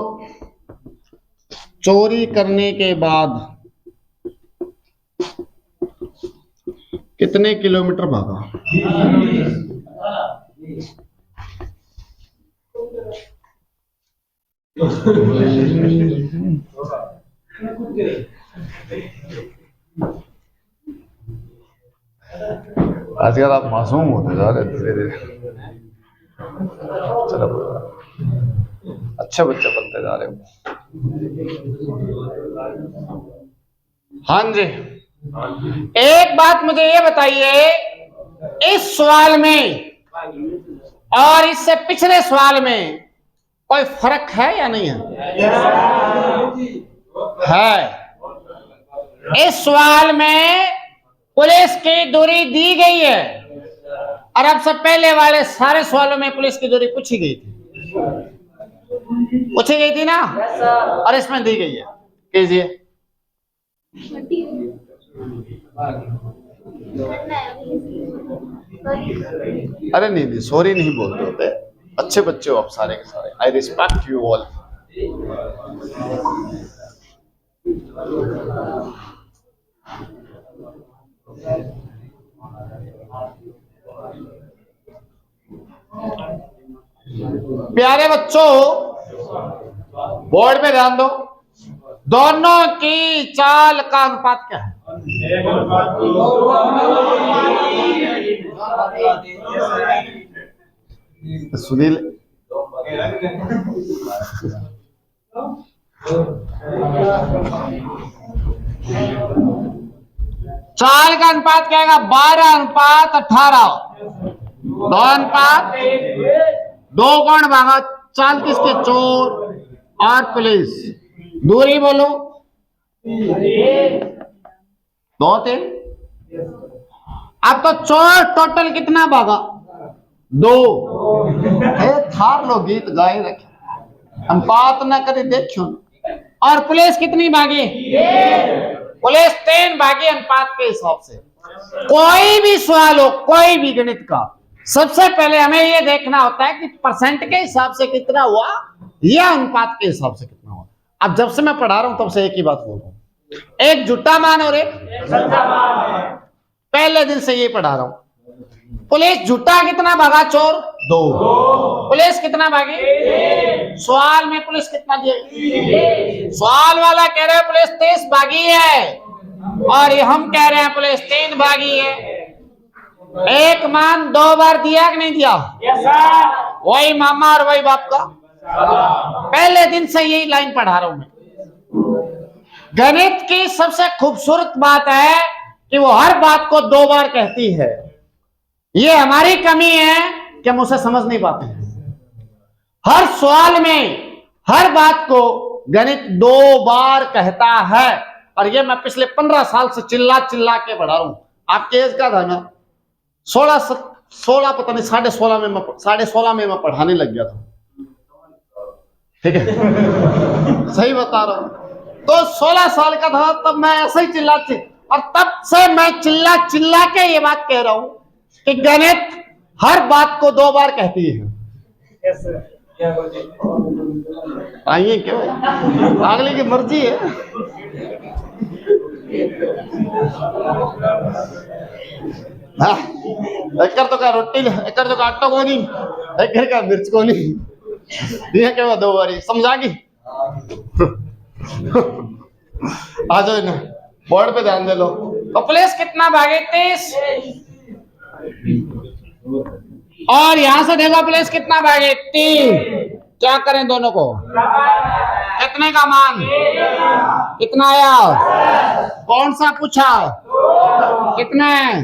चोरी करने के बाद कितने किलोमीटर भागा? आजकल आप मासूम होते जा रहे धीरे धीरे। चलो अच्छे बच्चे बनते जा रहे हो। हाँ जी, एक बात मुझे ये बताइए, इस सवाल में और इससे पिछले सवाल में कोई फर्क है या नहीं है? इस सवाल में पुलिस की दूरी दी गई है और अब से पहले वाले सारे सवालों में पुलिस की दूरी पूछी गई थी ना? और इसमें दी गई है। कीजिए। अरे नहीं, सॉरी नहीं बोलते होते, अच्छे बच्चे हो आप सारे के सारे। I respect you all. प्यारे बच्चों, बोर्ड पे ध्यान दो। दोनों की चाल का अनुपात क्या है? सुनील, चाल का अनुपात क्या है? 12:18। 2 दो कौन भागा? चाल किसके? चोर और पुलिस। दूरी बोलो। 2-3। अब तो चोर टोटल कितना भागा? 2। थार लो गीत गाए रखे, अनुपात ना करे देखो। और पुलिस कितनी भागी? पुलिस 3 भागी अनुपात के हिसाब से। कोई भी सवाल हो, कोई भी गणित का, सबसे पहले हमें यह देखना होता है कि परसेंट के हिसाब से कितना हुआ या अनुपात के हिसाब से कितना हुआ। अब जब से मैं पढ़ा रहा हूं तब से एक ही बात बोल रहा हूं, एक झूठा मान और एक सच्चा मान। पहले दिन से ये पढ़ा रहा हूं। पुलिस झूठा कितना भागा? चोर 2। पुलिस कितना भागी? सवाल में पुलिस कितना दिया? सवाल वाला कह रहे हैं पुलिस 23 भागी है और ये हम कह रहे हैं पुलिस 3 भागी है। एक मान 2 बार दिया कि नहीं दिया? वही मामा और वही बाप का। पहले दिन से यही लाइन पढ़ा रहा हूं मैं। गणित की सबसे खूबसूरत बात है कि वो हर बात को 2 बार कहती है। ये हमारी कमी है कि हम उसे समझ नहीं पाते हैं। हर सवाल में हर बात को गणित 2 बार कहता है, और ये मैं पिछले 15 साल से चिल्ला चिल्ला के पढ़ा रहा हूं। आपके एज का था ना 16 पता नहीं 16.5 में मैं पढ़ाने लग गया था। ठीक है सही बता रहा हूं। तो 16 साल का था तब मैं ऐसे ही चिल्लाती, और तब से मैं चिल्ला चिल्ला के ये बात कह रहा हूं कि गणित हर बात को 2 बार कहती है। आइए क्या अगले की मर्जी है। एकर तो का रोटी एकर तो का आटा को नहीं, एकर का मिर्च को नहीं, ये क्या 2 बारी समझा की। आ जाओ ना बोर्ड पे ध्यान दे लो। तो प्लेस कितना भागे 30, और यहां से देखो प्लेस कितना भागे 3। क्या करें दोनों को? कितने का मान कितना आया? कौन सा पूछा? कितना है?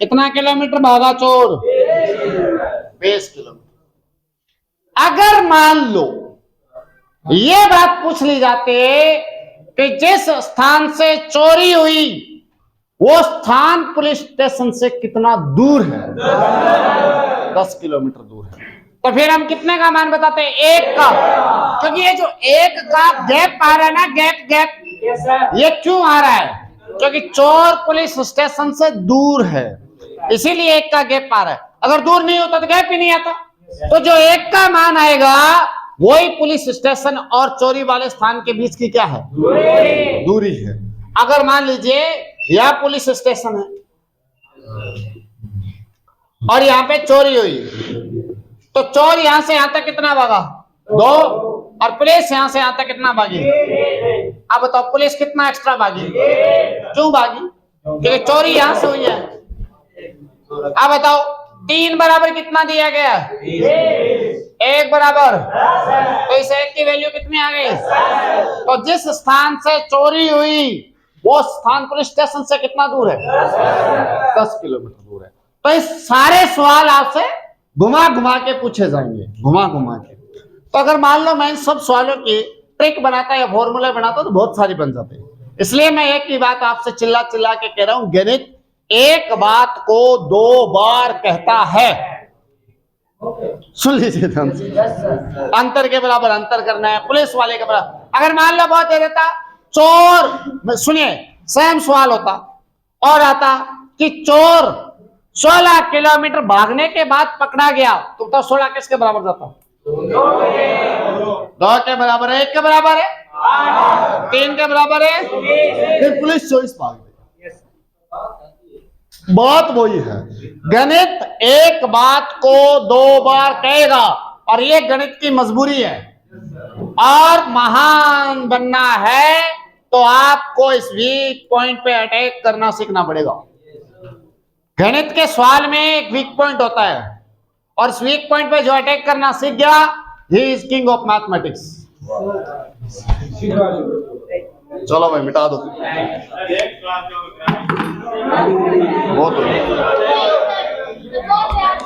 कितना किलोमीटर भागा चोर? 20 किलोमीटर। अगर मान लो ये बात पूछ ली जाती कि जिस स्थान से चोरी हुई वो स्थान पुलिस स्टेशन से कितना दूर है? 10 किलोमीटर दूर है। तो फिर हम कितने का मान बताते हैं? 1 का। क्योंकि ये जो 1 का गैप आ रहा है ना, गैप ये क्यों आ रहा है? क्योंकि चोर पुलिस स्टेशन से दूर है, इसीलिए 1 का गैप आ रहा है। अगर दूर नहीं होता तो गैप ही नहीं आता। तो जो 1 का मान आएगा वही पुलिस स्टेशन और चोरी वाले स्थान के बीच की क्या है? दूरी है। अगर मान लीजिए यह पुलिस स्टेशन है और यहां पे चोरी हुई, तो चोर यहां से यहां तक कितना भागा? 2, और पुलिस यहां से यहां तक कितना भागी? अब बताओ पुलिस कितना एक्स्ट्रा भागी? क्यों भागी? क्योंकि चोरी यहां से हुई है। अब बताओ 3 बराबर कितना दिया गया? 1 बराबर, तो इस 1 की वैल्यू कितनी आ गई? तो जिस स्थान से चोरी हुई वो स्थान पुलिस स्टेशन से कितना दूर है? 10 किलोमीटर दूर है। तो इस सारे सवाल आपसे घुमा घुमा के पूछे जाएंगे, घुमा घुमा के। तो अगर मान लो मैं इन सब सवालों की ट्रिक बनाता या फॉर्मूला बनाता तो बहुत सारी बन जाते हैं। इसलिए मैं एक ही बात आपसे चिल्ला चिल्ला के कह रहा हूं, गणित एक बात को 2 बार कहता है। सुन लीजिए ध्यान से। अंतर के बराबर अंतर करना है, पुलिस वाले के बराबर। अगर मान लो बहुत दे देता चोर, सुनिए सेम सवाल होता और आता कि चोर 16 किलोमीटर भागने के बाद पकड़ा गया, तो बताओ 16 किसके बराबर जाता? 2 के बराबर है, 1 के बराबर है, 3 के बराबर है, फिर पुलिस 24 भाग गई। बात वही है, गणित एक बात को 2 बार कहेगा और ये गणित की मजबूरी है। और महान बनना है तो आपको इस वीक पॉइंट पे अटैक करना सीखना पड़ेगा। गणित के सवाल में एक वीक पॉइंट होता है और इस वीक पॉइंट पे जो अटैक करना सीख गया, he is king of mathematics. चलो भाई मिटा दो, बहुत